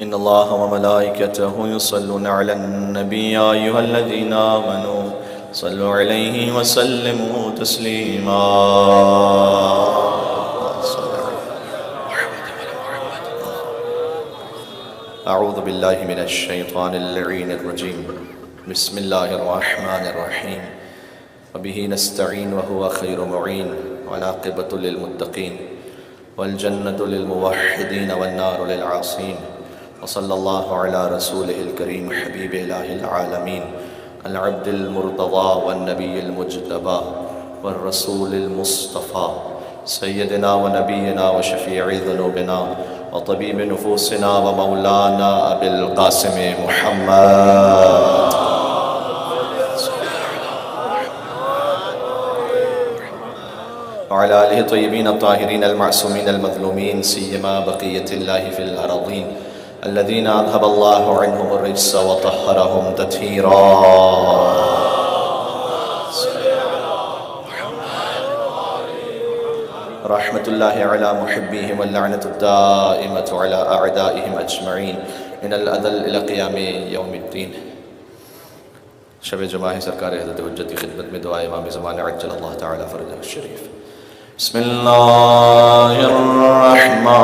إن الله وملائكته يصلون على النبي يا أيها الذين آمنوا صلوا عليه وسلموا تسليما. أعوذ بالله من الشيطان اللعين الرجيم. بسم الله الرحمن الرحيم. وبه نستعين وهو خير معين والعاقبة للمتقين والجنة للموحدين والنار للعاصين. وصلى الله على رسوله الكريم حبيب إله العالمين العبد المرتضى والنبي المجتبى والرسول المصطفى سيدنا ونبينا وشفيع ذنوبنا وطبيب نفوسنا ومولانا أبي القاسم محمد وعلى آله الطيبين الطاهرين المعصومين المظلومين سيما بقية الله في الأراضين الذين أذهب الله عنهم الرجس وطهرهم تطهيرا. رحمة الله على محبيهم واللعنة الدائمة على أعدائهم أجمعين من الأذل إلى قيام يوم الدين. شب جمعہ سرکار حضرت حجت کی خدمت میں دعا امام زمان عجل اللہ تعالی فرجہ الشریف. بسم اللہ الرحمن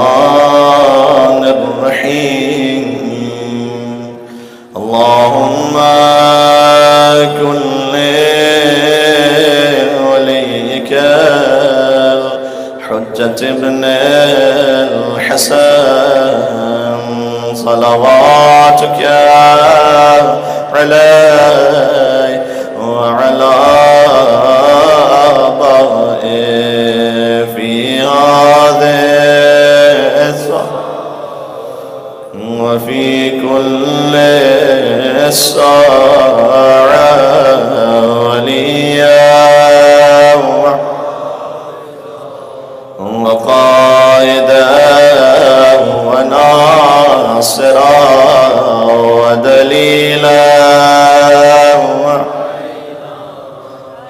الرحیم. اللہم کن لولیک حجت ابن الحسن صلواتک علیہ وعلى آبائه في هذه وفي كل ساعة وليا وقائدا وناصرا ودليلا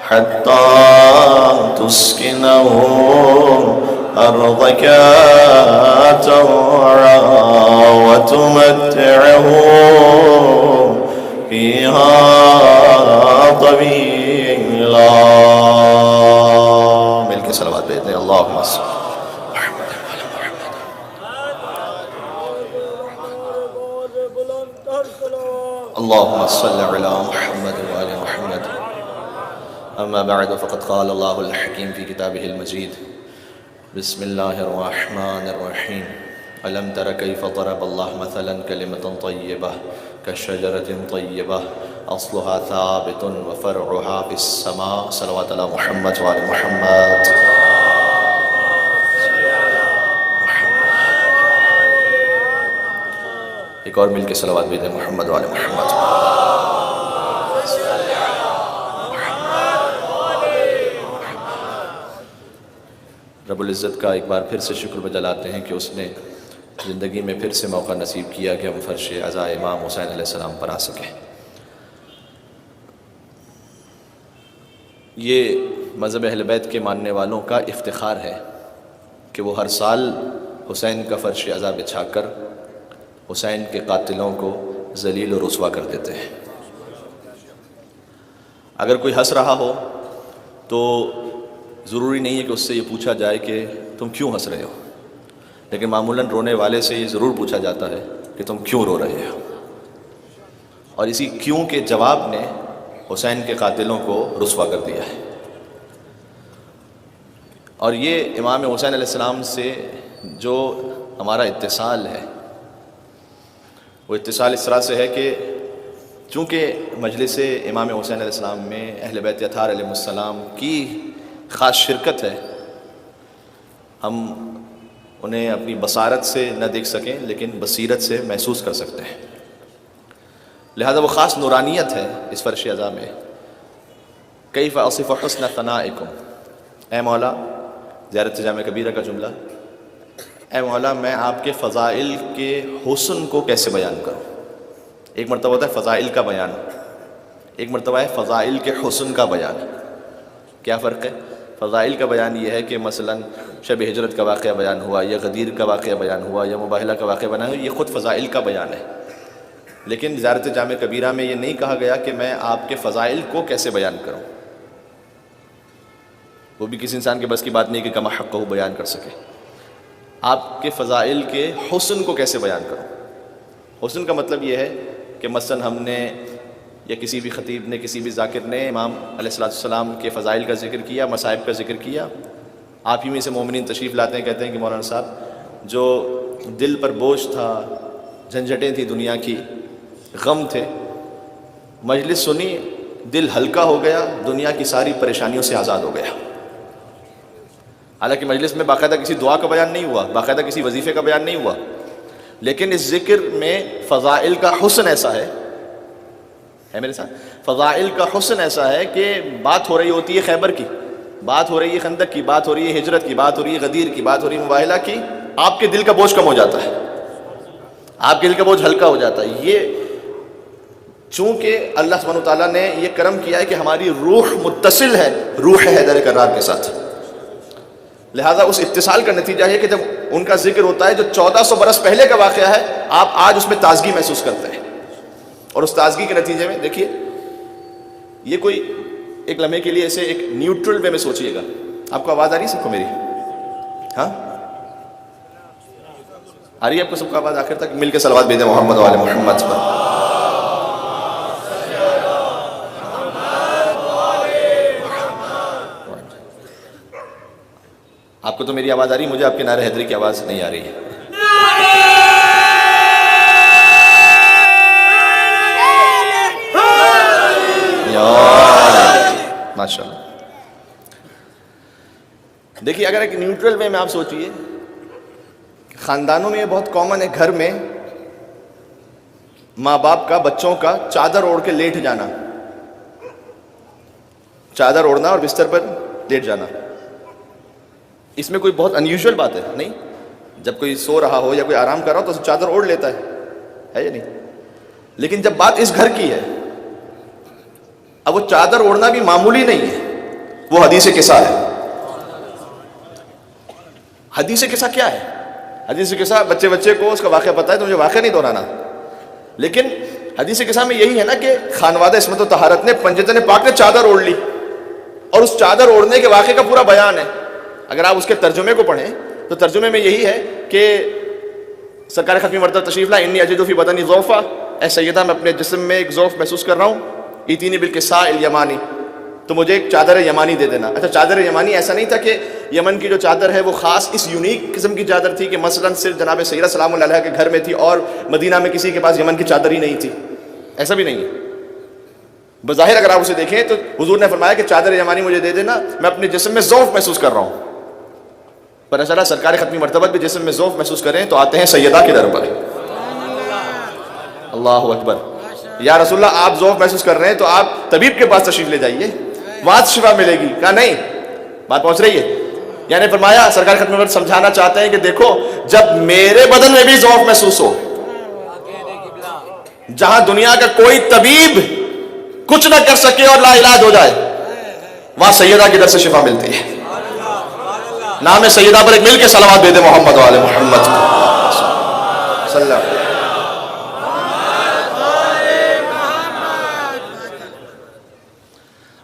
حتى تسكنه أرضك طوعا وتمتعه فيها طويلا. مل کے صلوات بھیجنے. اللہم صل اللهم صل على محمد وآل محمد. أما بعد فقد قال الله الحكيم في كتابه المجيد. بسم الله الرحمن الرحيم. ألم تر كيف ضرب الله مثلا كلمة طيبة كشجرة طيبة أصلها ثابت وفرعها في السماء. صلوات على محمد وآل محمد. ایک اور مل کے صلوات بھی دیں. محمد وآل محمد. رب العزت کا ایک بار پھر سے شکر بجلاتے ہیں کہ اس نے زندگی میں پھر سے موقع نصیب کیا کہ ہم فرش عزا امام حسین علیہ السلام پر آ سکیں. یہ مذہب اہل بیت کے ماننے والوں کا افتخار ہے کہ وہ ہر سال حسین کا فرش عزا بچھا کر حسین کے قاتلوں کو ذلیل و رسوا کر دیتے ہیں. اگر کوئی ہنس رہا ہو تو ضروری نہیں ہے کہ اس سے یہ پوچھا جائے کہ تم کیوں ہنس رہے ہو، لیکن معمولاً رونے والے سے یہ ضرور پوچھا جاتا ہے کہ تم کیوں رو رہے ہو. اور اسی کیوں کے جواب نے حسین کے قاتلوں کو رسوا کر دیا ہے. اور یہ امام حسین علیہ السلام سے جو ہمارا اتصال ہے وہ اتصال اس طرح سے ہے کہ چونکہ مجلس امام حسین علیہ السلام میں اہل بیت اطہار علیہ السلام کی خاص شرکت ہے، ہم انہیں اپنی بصارت سے نہ دیکھ سکیں لیکن بصیرت سے محسوس کر سکتے ہیں. لہذا وہ خاص نورانیت ہے اس فرش عزا میں. کیف اصف حسن ثنائکم. اے مولا، زیارت جامع کبیرہ کا جملہ، اے مولا میں آپ کے فضائل کے حسن کو کیسے بیان کروں. ایک مرتبہ ہوتا ہے فضائل کا بیان، ایک مرتبہ ہے فضائل کے حسن کا بیان. کیا فرق ہے؟ فضائل کا بیان یہ ہے کہ مثلاً شب ہجرت کا واقعہ بیان ہوا، یا غدیر کا واقعہ بیان ہوا، یا مباہلہ کا واقعہ بیان ہوا، یہ خود فضائل کا بیان ہے. لیکن زیارت جامع کبیرہ میں یہ نہیں کہا گیا کہ میں آپ کے فضائل کو کیسے بیان کروں. وہ بھی کسی انسان کے بس کی بات نہیں کہ کما حقہ بیان کر سکے. آپ کے فضائل کے حسن کو کیسے بیان کروں. حسن کا مطلب یہ ہے کہ مثلا ہم نے یا کسی بھی خطیب نے، کسی بھی ذاکر نے امام علیہ السلام کے فضائل کا ذکر کیا، مصائب کا ذکر کیا. آپ ہی میں سے مومنین تشریف لاتے ہیں، کہتے ہیں کہ مولانا صاحب جو دل پر بوجھ تھا، جھنجھٹیں تھیں دنیا کی، غم تھے، مجلس سنی، دل ہلکا ہو گیا، دنیا کی ساری پریشانیوں سے آزاد ہو گیا. حالانکہ مجلس میں باقاعدہ کسی دعا کا بیان نہیں ہوا، باقاعدہ کسی وظیفے کا بیان نہیں ہوا، لیکن اس ذکر میں فضائل کا حسن ایسا ہے میرے ساتھ، فضائل کا حسن ایسا ہے کہ بات ہو رہی ہوتی ہے خیبر کی، بات ہو رہی ہے خندق کی، بات ہو رہی ہے ہجرت کی، بات ہو رہی ہے غدیر کی، بات ہو رہی ہے مباہلہ کی، آپ کے دل کا بوجھ کم ہو جاتا ہے، آپ کے دل کا بوجھ ہلکا ہو جاتا ہے. یہ چونکہ اللہ سبحانہ وتعالیٰ نے یہ کرم کیا ہے کہ ہماری روح متصل ہے روح حیدر کرار کے ساتھ، لہذا اس اتصال کا نتیجہ ہے کہ جب ان کا ذکر ہوتا ہے جو 1400 برس پہلے کا واقعہ ہے، آپ آج اس میں تازگی محسوس کرتے ہیں. اور اس تازگی کے نتیجے میں دیکھیے، یہ کوئی ایک لمحے کے لیے ایسے ایک نیوٹرل وے میں سوچئے گا. آپ کو آواز آ رہی ہے سب کو میری؟ ہاں آ رہی ہے آپ کو سب کو آواز؟ آخر تک مل کے صلوات بھیجیں محمد وعلی محمد پر. آپ کو تو میری آواز آ رہی ہے، مجھے آپ کے نعرہ حیدری کی آواز نہیں آ رہی ہے. ماشاء اللہ. دیکھیے اگر ایک نیوٹرل وے میں آپ سوچئے، خاندانوں میں یہ بہت کامن ہے، گھر میں ماں باپ کا بچوں کا چادر اوڑھ کے لیٹ جانا، چادر اوڑھنا اور بستر پر لیٹ جانا. اس میں کوئی بہت انیوژل بات ہے نہیں. جب کوئی سو رہا ہو یا کوئی آرام کر رہا ہو تو چادر اوڑھ لیتا ہے یا نہیں. لیکن جب بات اس گھر کی ہے، اب وہ چادر اوڑھنا بھی معمولی نہیں ہے، وہ حدیث قصہ ہے. حدیث قصہ کیا ہے؟ حدیث قصہ بچے کو اس کا واقعہ پتہ ہے تو مجھے واقعہ نہیں دہرانا، لیکن حدیث قصہ میں یہی ہے نا کہ خانوادہ عصمت و طہارت نے، پنجتن پاک نے چادر اوڑھ لی، اور اس چادر اوڑھنے کے واقعے کا پورا بیان ہے. اگر آپ اس کے ترجمے کو پڑھیں تو ترجمے میں یہی ہے کہ سرکار ختمی مرتبہ تشریف لائے، انی اجد فی بدنی ضعفا، اے سیدہ میں اپنے جسم میں ایک ضعف محسوس کر رہا ہوں، ایتینی بالکساء الیمانی، تو مجھے ایک چادر یمانی دے دینا. اچھا چادر یمانی ایسا نہیں تھا کہ یمن کی جو چادر ہے وہ خاص اس یونیک قسم کی چادر تھی کہ مثلا صرف جناب سیدہ سلام اللہ علیہ کے گھر میں تھی اور مدینہ میں کسی کے پاس یمن کی چادر ہی نہیں تھی، ایسا بھی نہیں ہے. بظاہر اگر آپ اسے دیکھیں تو حضور نے فرمایا کہ چادر یمانی مجھے دے دینا، میں اپنے جسم میں ضعف محسوس کر رہا ہوں. پر اچھا سرکار ختمی مرتبہ بھی جسم میں ضعف محسوس کریں تو آتے ہیں سیدہ کے در پر. اللہ اکبر. یا رسول اللہ آپ ضعف محسوس کر رہے ہیں تو آپ طبیب کے پاس تشریف لے جائیے، وہاں شفا ملے گی. کہا نہیں، بات پہنچ رہی ہے. یعنی فرمایا سرکار ختم مرتبہ سمجھانا چاہتے ہیں کہ دیکھو جب میرے بدن میں بھی ضعف محسوس ہو، جہاں دنیا کا کوئی طبیب کچھ نہ کر سکے اور لا علاج ہو جائے، وہاں سیدہ کی در سے شفا ملتی ہے. نام ہے سیدہ پر ایک مل کے صلوات دے دے محمد وعلی محمد صلی اللہ علیہ وسلم.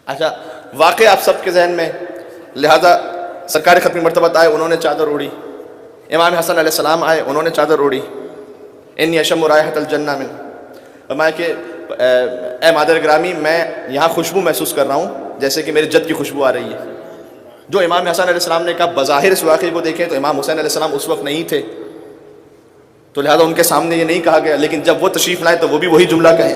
اچھا واقع آپ سب کے ذہن میں، لہذا سرکار ختمی مرتبہ آئے، انہوں نے چادر اوڑھی. امام حسن علیہ السلام آئے، انہوں نے چادر اوڑھی. انی اشم رائحۃ الجنہ من، فرمایا کہ اے مادر گرامی میں یہاں خوشبو محسوس کر رہا ہوں جیسے کہ میرے جد کی خوشبو آ رہی ہے. جو امام حسن علیہ السلام نے کہا، بظاہر اس واقعے کو دیکھیں تو امام حسین علیہ السلام اس وقت نہیں تھے تو لہذا ان کے سامنے یہ نہیں کہا گیا، لیکن جب وہ تشریف لائے تو وہ بھی وہی جملہ کہیں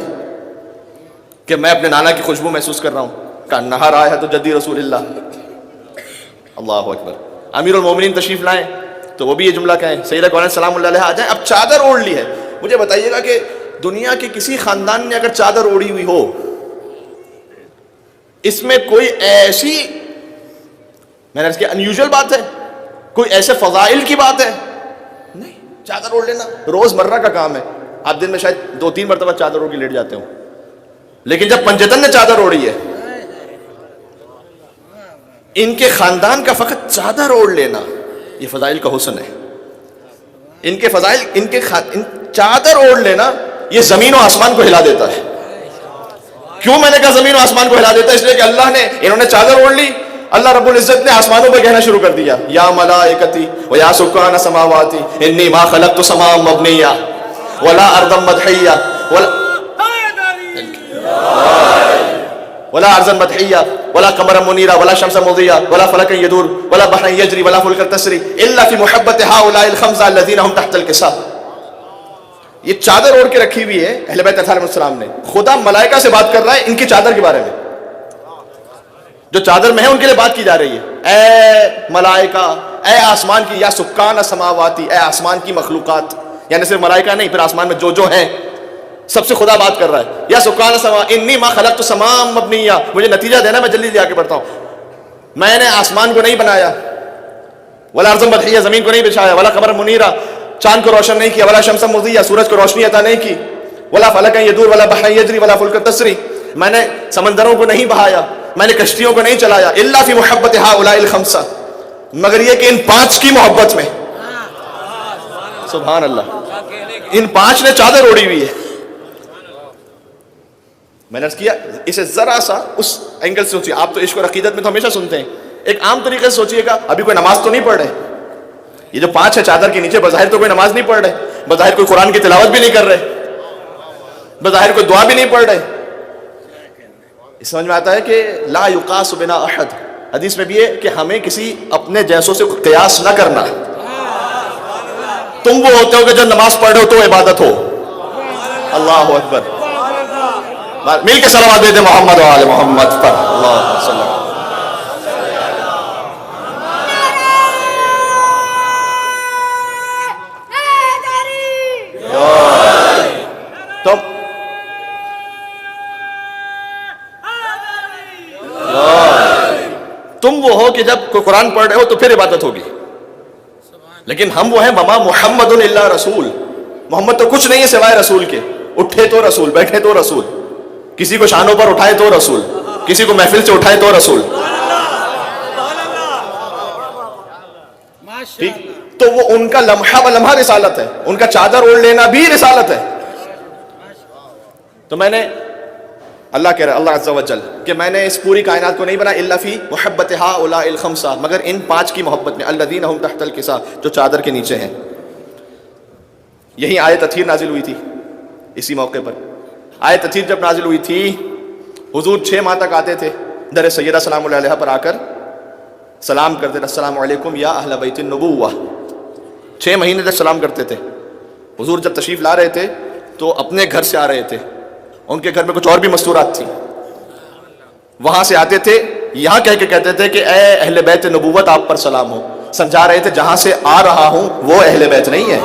کہ میں اپنے نانا کی خوشبو محسوس کر رہا ہوں. کأنہا رائحۃ جدی رسول اللہ. اللہ اکبر. امیر المومنین تشریف لائیں تو وہ بھی یہ جملہ کہیں، سیدہ کونین سلام اللہ علیہ آ جائیں. اب چادر اوڑھ لی ہے. مجھے بتائیے گا کہ دنیا کے کسی خاندان نے اگر چادر اوڑھی ہوئی ہو، اس میں کوئی ایسی میں نے اس کی انیوژل بات ہے، کوئی ایسے فضائل کی بات ہے نہیں. چادر اوڑھ لینا روز مرہ کا کام ہے. آپ دن میں شاید 2-3 مرتبہ چادر اوڑھ کے لیٹ جاتے ہوں، لیکن جب پنجتن نے چادر اوڑھی ہے ان کے خاندان کا فقط چادر اوڑھ لینا یہ فضائل کا حسن ہے. ان کے فضائل، چادر اوڑھ لینا یہ زمین و آسمان کو ہلا دیتا ہے. کیوں میں نے کہا زمین و آسمان کو ہلا دیتا ہے؟ اس لیے کہ اللہ نے، انہوں نے چادر اوڑھ لی، اللہ رب العزت نے آسمانوں پہ کہنا شروع کر دیا یا ملائکتی و یا سکان سماواتی انی ما خلقت سماء مبنیہ ولا ارضا مدحیہ ولا ارضا مدحیہ ولا قمرا منیرا ولا شمسا مضیہ ولا فلکا یدور ولا بحرا یجری ولا فلکا تسری الا فی محبت هؤلاء الخمسہ الذین هم تحت الکساء. یہ چادر اوڑھ کے رکھی ہوئی ہے اہل بیت اطہار علیہ السلام نے. خدا ملائکہ سے بات کر رہا ہے ان کی چادر کے بارے میں، جو چادر میں ہے ان کے لیے بات کی جا رہی ہے. اے ملائکہ، اے آسمان کی، یا سکان سماواتی، اے آسمان کی مخلوقات، یعنی صرف ملائکہ نہیں، پھر آسمان میں جو ہیں سب سے خدا بات کر رہا ہے. یا سکان سما انی ما خلقت سماء مبنیہ، مجھے نتیجہ دینا، میں جلدی آ کے پڑھتا ہوں. میں نے آسمان کو نہیں بنایا، ولا ارض مدحیہ، زمین کو نہیں بچھایا، ولا قمر منیرا، چاند کو روشن نہیں کیا، ولا شمس مضیہ، سورج کو روشنی عطا نہیں کی، ولا فلکا یدور ولا بحر یجری ولا فلک تسری، میں نے سمندروں کو نہیں بہایا، میں نے کشتیوں کو نہیں چلایا، الا فی محبت هؤلاء الخمسہ، مگر یہ کہ ان 5 کی محبت میں. سبحان اللہ، ان 5 نے چادر اوڑھی ہوئی ہے. میں نے عرض کیا اسے ذرا سا اس اینگل سے سوچیے. آپ تو عشق اور عقیدت میں تو ہمیشہ سنتے ہیں، ایک عام طریقے سے سوچیے گا. ابھی کوئی نماز تو نہیں پڑھ رہے، یہ جو 5 ہے چادر کے نیچے، بظاہر تو کوئی نماز نہیں پڑھ رہے، بظاہر کوئی قرآن کی تلاوت بھی نہیں کر رہے، بظاہر کوئی دعا بھی نہیں پڑھ رہے. اس سمجھ میں آتا ہے کہ لا یقاس بنا احد، حدیث میں بھی ہے کہ ہمیں کسی اپنے جیسوں سے قیاس نہ کرنا. تم وہ ہوتے ہو کہ جب نماز پڑھ رہے ہو تو عبادت ہو. اللہ اکبر. مل کے صلوات دے دیں محمد و آل محمد پر. اللہ صلی اللہ. تم وہ ہو کہ جب کوئی قرآن پڑھ رہے ہو تو پھر عبادت ہوگی. لیکن ہم وہ ہیں وما محمد الا رسول، محمد تو کچھ نہیں ہے سوائے رسول کے. اٹھے تو رسول، بیٹھے تو رسول، کسی کو شانوں پر اٹھائے تو رسول، کسی کو محفل سے اٹھائے تو رسول. ٹھیک، تو وہ ان کا لمحہ و لمحہ رسالت ہے، ان کا چادر اوڑھ لینا بھی رسالت ہے. تو میں نے اللہ کہہ رہا ہے، اللہ عز و جل، کہ میں نے اس پوری کائنات کو نہیں بنا الا فی محبت هؤلاء الخمسہ، مگر ان 5 کی محبت میں، الذین هم تحت الکساء، جو چادر کے نیچے ہیں. یہی آیت تطہیر نازل ہوئی تھی اسی موقع پر. آیت تطہیر جب نازل ہوئی تھی، حضور 6 ماہ تک آتے تھے در سیدہ سلام اللہ علیہا پر آ کر سلام کرتے تھے، السلام علیکم یا اہل بیت النبوہ. 6 مہینے تک سلام کرتے تھے. حضور جب تشریف لا رہے تھے تو اپنے گھر سے آ رہے تھے، ان کے گھر میں کچھ اور بھی مستورات تھیں، وہاں سے آتے تھے، یہاں کہہ کے کہتے تھے کہ اے اہل بیت نبوت آپ پر سلام ہو. سمجھا رہے تھے جہاں سے آ رہا ہوں وہ اہل بیت نہیں ہے،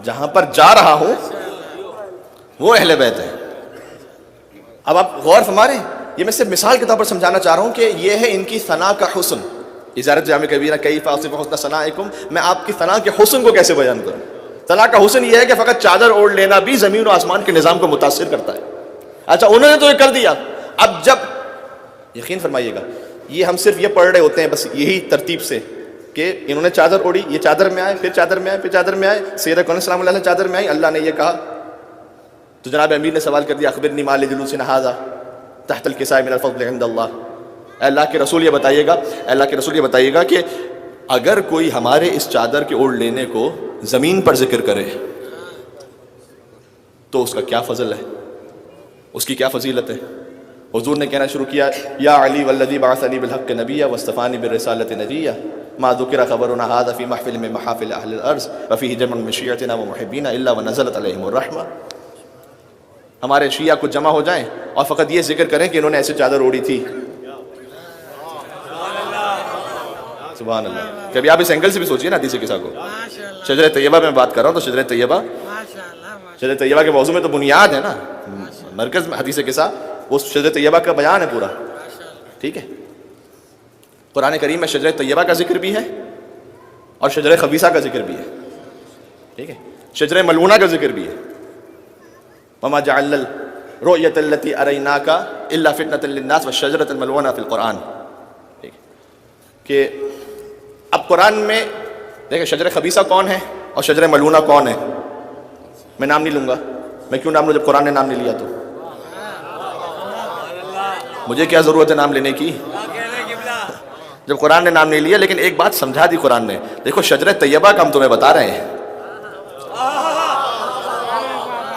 جہاں پر جا رہا ہوں وہ اہل بیت ہے. اب آپ غور فرما رہے ہیں، یہ میں صرف مثال کے طور پر سمجھانا چاہ رہا ہوں کہ یہ ہے ان کی ثنا کا حسن. اجازت جامع کبیرہ کیف اصف حسن ثنائکم، میں آپ کی ثنا کے حسن کو کیسے بیان کروں. ثنا کا حسن یہ ہے کہ فقط چادر اوڑھ لینا بھی زمین و آسمان کے نظام کو متاثر کرتا ہے. اچھا انہوں نے تو یہ کر دیا. اب جب یقین فرمائیے گا، یہ ہم صرف یہ پڑھ رہے ہوتے ہیں بس یہی ترتیب سے کہ انہوں نے چادر اوڑھی، یہ چادر میں آئے، پھر چادر میں آئے، پھر چادر میں آئے، سیدہ کون سلام اللہ چادر میں آئی. اللہ نے یہ کہا تو جناب امیر نے سوال کر دیا اخبرنی ما لجلوسنا ھذا تحت الکساء من الفضل عند اللہ. اللہ کے رسول یہ بتائیے گا، اللہ کے رسول یہ بتائیے گا کہ اگر کوئی ہمارے اس چادر کے اوڑھ لینے کو زمین پر ذکر کرے تو اس کا کیا فضل ہے، اس کی کیا فضیلت ہے. حضور نے کہنا شروع کیا یا علی والذی بعثنی بالحق نبیا واصطفانی بالرسالۃ نجیا ما ذکر خبرنا هذا في محفل من محافل اهل الارض وفيه جمع من شیعتنا ومحبینا الا ونزلت علیہم الرحمہ. ہمارے شیعہ کچھ جمع ہو جائیں اور فقط یہ ذکر کریں کہ انہوں نے ایسے چادر اوڑھی تھی. سبحان اللہ. کبھی آپ اس اینگل سے بھی سوچیے نا حدیث قصہ کو. شجرہ طیبہ میں بات کر رہا ہوں تو شجرہ طیبہ، شجرہ طیبہ کے موضوع میں تو بنیاد ہے نا، مرکز میں حدیث قصہ وہ شجرہ طیبہ کا بیان ہے پورا. ٹھیک ہے، قرآن کریم میں شجرہ طیبہ کا ذکر بھی ہے اور شجرہ خبیثہ کا ذکر بھی ہے. ٹھیک ہے، شجر ملعونہ کا ذکر بھی ہے، وما جعلنا الرؤية التي أريناك إلا فتنة للناس والشجرة الملعونة في القرآن. کہ اب قرآن میں دیکھیں شجر خبیثہ کون ہے اور شجر ملعونہ کون ہے. میں نام نہیں لوں گا، میں کیوں نام لوں جب قرآن نے نام نہیں لیا؟ تو مجھے کیا ضرورت ہے نام لینے کی جب قرآن نے نام نہیں لیا. لیکن ایک بات سمجھا دی قرآن نے، دیکھو شجر طیبہ کا ہم تمہیں بتا رہے ہیں،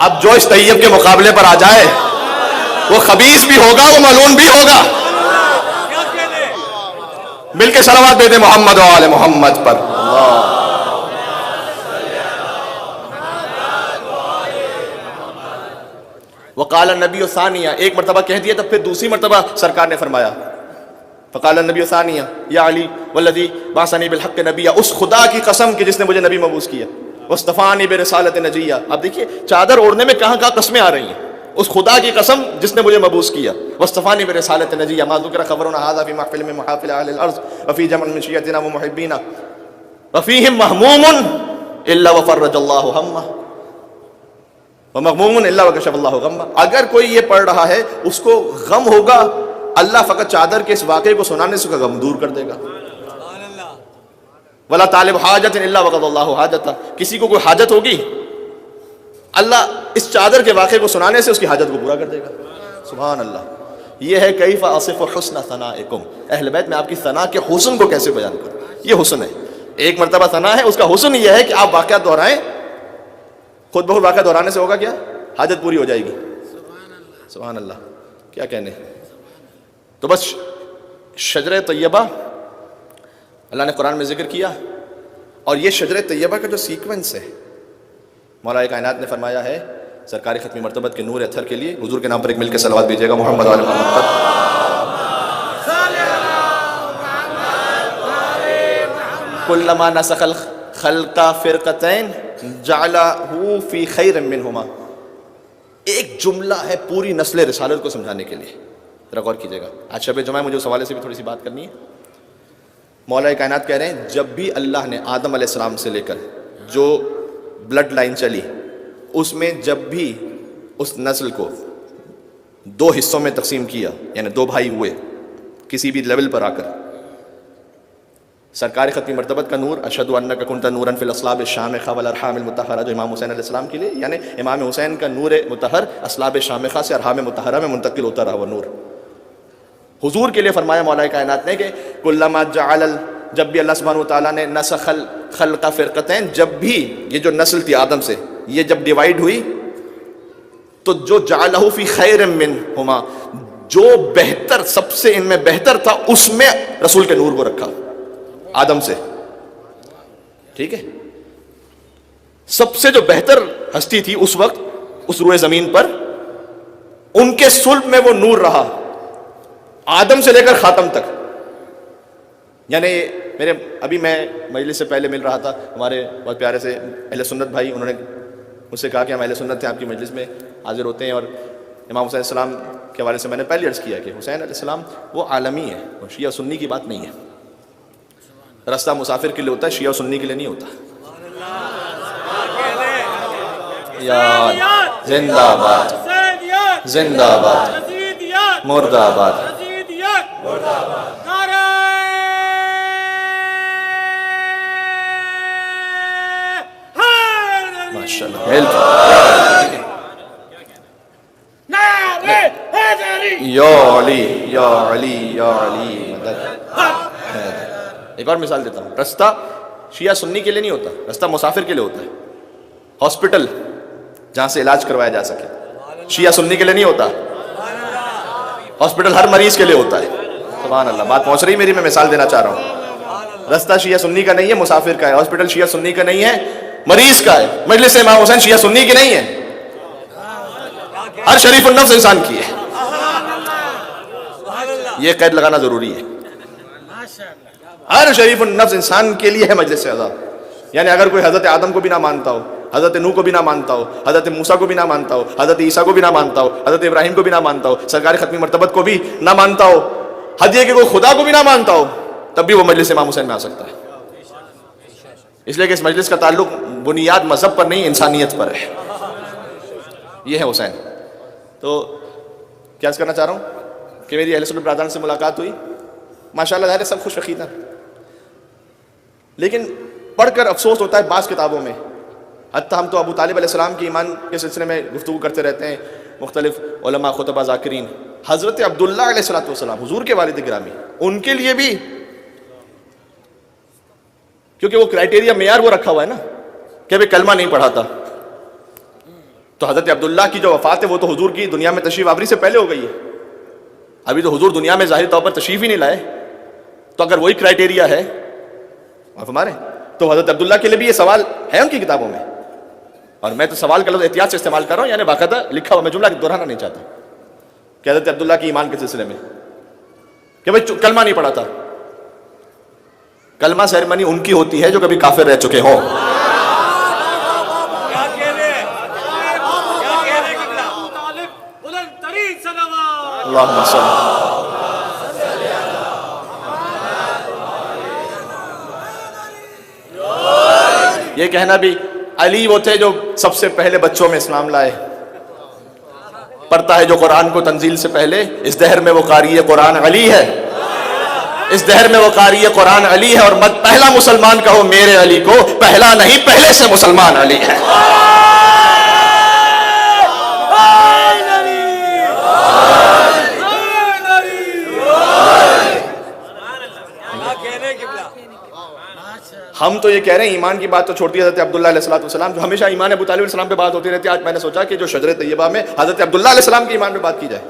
اب جو اس طیب کے مقابلے پر آ جائے وہ خبیث بھی ہوگا، وہ ملعون بھی ہوگا. مل کے صلوات دے دیں محمد و آل محمد پر. وقال النبی ثانیہ، ایک مرتبہ کہہ دیا، تب پھر دوسری مرتبہ سرکار نے فرمایا فقال النبی ثانیہ یا علی والذی بعثنی بالحق نبیہ، اس خدا کی قسم کہ جس نے مجھے نبی مبعوث کیا، واصطفانی برسالۃ نجیہ. اب دیکھیے چادر اوڑھنے میں کہاں کہاں قسمیں آ رہی ہیں. اس خدا کی قسم جس نے مجھے مبعوث کیا، واصطفانی برسالۃ نجیہ، ما ذکر خبرنا ھذا فی محفل من محافل اہل الارض وفی جمع من شیعتنا ومحبینا وفیہم مہموم الا وفرج اللہ ہمہ ومغموم الا وکشف اللہ غمہ. اگر کوئی یہ پڑھ رہا ہے اس کو غم ہوگا، اللہ فقط چادر کے اس واقعے کو سنانے سے اس کا غم دور کر دے گا. ولا طالب حاجت الا وقضى اللہ حاجتہ، کسی کو کوئی حاجت ہوگی اللہ اس چادر کے واقعے کو سنانے سے اس کی حاجت کو پورا کر دے گا. سبحان اللہ. یہ ہے کیف اصف حسن ثنائکم، اہل بیت میں آپ کی ثنا کے حسن کو کیسے بیان کروں. یہ حسن ہے، ایک مرتبہ ثنا ہے، اس کا حسن یہ ہے کہ آپ واقعات دہرائیں، خود بخود واقعہ دہرانے سے ہوگا کیا؟ حاجت پوری ہو جائے گی. سبحان اللہ. کیا کہنے. تو بس شجر طیبہ اللہ نے قرآن میں ذکر کیا، اور یہ شجر طیبہ کا جو سیکوینس ہے مولا کائنات نے فرمایا ہے سرکار ختمی مرتبت کے نور اطہر کے لیے. حضور کے نام پر ایک مل کے صلوات دیجیے گا محمد علیہ محمد پر. کلما نسخ الخلق فرقتین جعلہ فی خیر منہما. ایک جملہ ہے پوری نسل رسالت کو سمجھانے کے لیے. ذرا غور کیجیے گا. آج شب جمعہ مجھے اس حوالے سے بھی تھوڑی سی بات کرنی ہے. مولا کائنات کہہ رہے ہیں جب بھی اللہ نے آدم علیہ السلام سے لے کر جو بلڈ لائن چلی، اس میں جب بھی اس نسل کو دو حصوں میں تقسیم کیا، یعنی دو بھائی ہوئے کسی بھی لیول پر آ کر، سرکار ختمی مرتبت کا نور اشہد انک کنت نورا فی الاصلاب الشامخہ والارحام المطہرہ، جو امام حسین علیہ السلام کے لیے، یعنی امام حسین کا نور مطہر اصلاب شامخہ سے ارحام مطہرہ میں منتقل ہوتا رہا وہ نور. حضور کے لیے فرمایا مولا کائنات نے کہ کلما جعل، جب بھی اللہ سبحانہ وتعالیٰ نے نسخ الخلق فرقتین، جب بھی یہ جو نسل تھی آدم سے یہ جب ڈیوائیڈ ہوئی تو جو جعلہ فی خیر منہما، جو بہتر سب سے ان میں بہتر تھا اس میں رسول کے نور کو رکھا آدم سے. ٹھیک ہے، سب سے جو بہتر ہستی تھی اس وقت اس روئے زمین پر، ان کے صلب میں وہ نور رہا آدم سے لے کر خاتم تک. یعنی میرے ابھی میں مجلس سے پہلے مل رہا تھا ہمارے بہت پیارے سے اہل سنت بھائی، انہوں نے مجھ سے کہا کہ ہم اہل سنت تھے، آپ کی مجلس میں حاضر ہوتے ہیں، اور امام حسین علیہ السلام کے حوالے سے میں نے پہلے عرض کیا کہ حسین علیہ السلام وہ عالمی ہے، وہ شیعہ سنی کی بات نہیں ہے. رستہ مسافر کے لیے ہوتا ہے، شیعہ سنی کے لیے نہیں ہوتا. یا زندہ آباد، زندہ آباد، مردہ آباد. ماشاءاللہ. یا علی یا علی یا علی مدد. ایک اور مثال دیتا ہوں. رستہ شیعہ سنی کے لیے نہیں ہوتا، رستہ مسافر کے لیے ہوتا ہے. ہاسپٹل جہاں سے علاج کروایا جا سکے، شیعہ سنی کے لیے نہیں ہوتا. ہاسپٹل ہر مریض کے لیے ہوتا ہے. سبحان اللہ. بات پہنچ رہی میری، میں مثال دینا چاہ رہا ہوں. رستہ شیعہ سنی کا نہیں ہے، مسافر کا ہے. ہاسپٹل شیعہ سنی کا نہیں ہے، مریض کا ہے. مجلس امام حسین شیعہ سنی کی نہیں ہے، ہر شریف النفس انسان کی ہے. یہ قید لگانا ضروری ہے. ہر شریف النفس انسان کے لیے ہے مجلس اعظم. یعنی اگر کوئی حضرت آدم کو بھی نہ مانتا ہو، حضرت نوح کو بھی نہ مانتا ہو، حضرت موسیٰ کو بھی نہ مانتا ہو، حضرت عیسیٰ کو بھی نہ مانتا ہو، حضرت ابراہیم کو بھی نہ مانتا ہو، سرکار ختمی مرتبت کو بھی نہ مانتا ہو، حدیث کے کوئی خدا کو بھی نہ مانتا ہو، تب بھی وہ مجلس امام حسین میں آ سکتا ہے. اس لیے کہ اس مجلس کا تعلق بنیاد مذہب پر نہیں انسانیت پر ہے. یہ ہے حسین. تو کیا کرنا چاہ رہا ہوں کہ میری اہل سنت برادران سے ملاقات ہوئی, ماشاءاللہ ظاہر ہے سب خوش عقیدہ, لیکن پڑھ کر افسوس ہوتا ہے بعض کتابوں میں, حتیٰ ہم تو ابو طالب علیہ السلام کی ایمان کے سلسلے میں گفتگو کرتے رہتے ہیں, مختلف علماء خطبہ ذاکرین, حضرت عبداللہ علیہ السلام حضور کے والد گرامی, ان کے لیے بھی, کیونکہ وہ کرائٹیریا معیار وہ رکھا ہوا ہے نا کہ ابھی کلمہ نہیں پڑھا تھا, تو حضرت عبداللہ کی جو وفات ہے وہ تو حضور کی دنیا میں تشریف آوری سے پہلے ہو گئی ہے, ابھی تو حضور دنیا میں ظاہری طور پر تشریف ہی نہیں لائے. تو اگر وہی کرائٹیریا ہے آپ ہمارے, تو حضرت عبداللہ کے لیے بھی یہ سوال ہے ان کی کتابوں میں, اور میں تو سوال کا لفظ احتیاط سے استعمال کر رہا ہوں, یعنی باقاعدہ لکھا ہوا, میں جملہ دہرانا نہیں چاہتا, کہ حضرت عبداللہ کی ایمان کے سلسلے میں کہ بھائی کلمہ نہیں پڑھا تھا. کلمہ سیریمنی ان کی ہوتی ہے جو کبھی کافر رہ چکے ہوں. اللہم صلی. یہ کہنا بھی علی وہ تھے جو سب سے پہلے بچوں میں اسلام لائے, پڑھتا ہے جو قرآن کو تنزیل سے پہلے, اس دہر میں وہ قاری قرآن علی ہے, اس دہر میں وہ قاری قرآن علی ہے, اور مت پہلا مسلمان کہو میرے علی کو, پہلا نہیں پہلے سے مسلمان علی ہے. ہم تو یہ کہہ رہے ہیں, ایمان کی بات تو چھوڑتی ہے حضرت عبداللہ علیہ السلام, جو ہمیشہ ایمان ابو طالب علیہ السلام پہ بات ہوتی رہتی ہے. آج میں نے سوچا کہ جو شجر طیبہ میں حضرت عبداللہ علیہ السلام کی ایمان پہ بات کی جائے.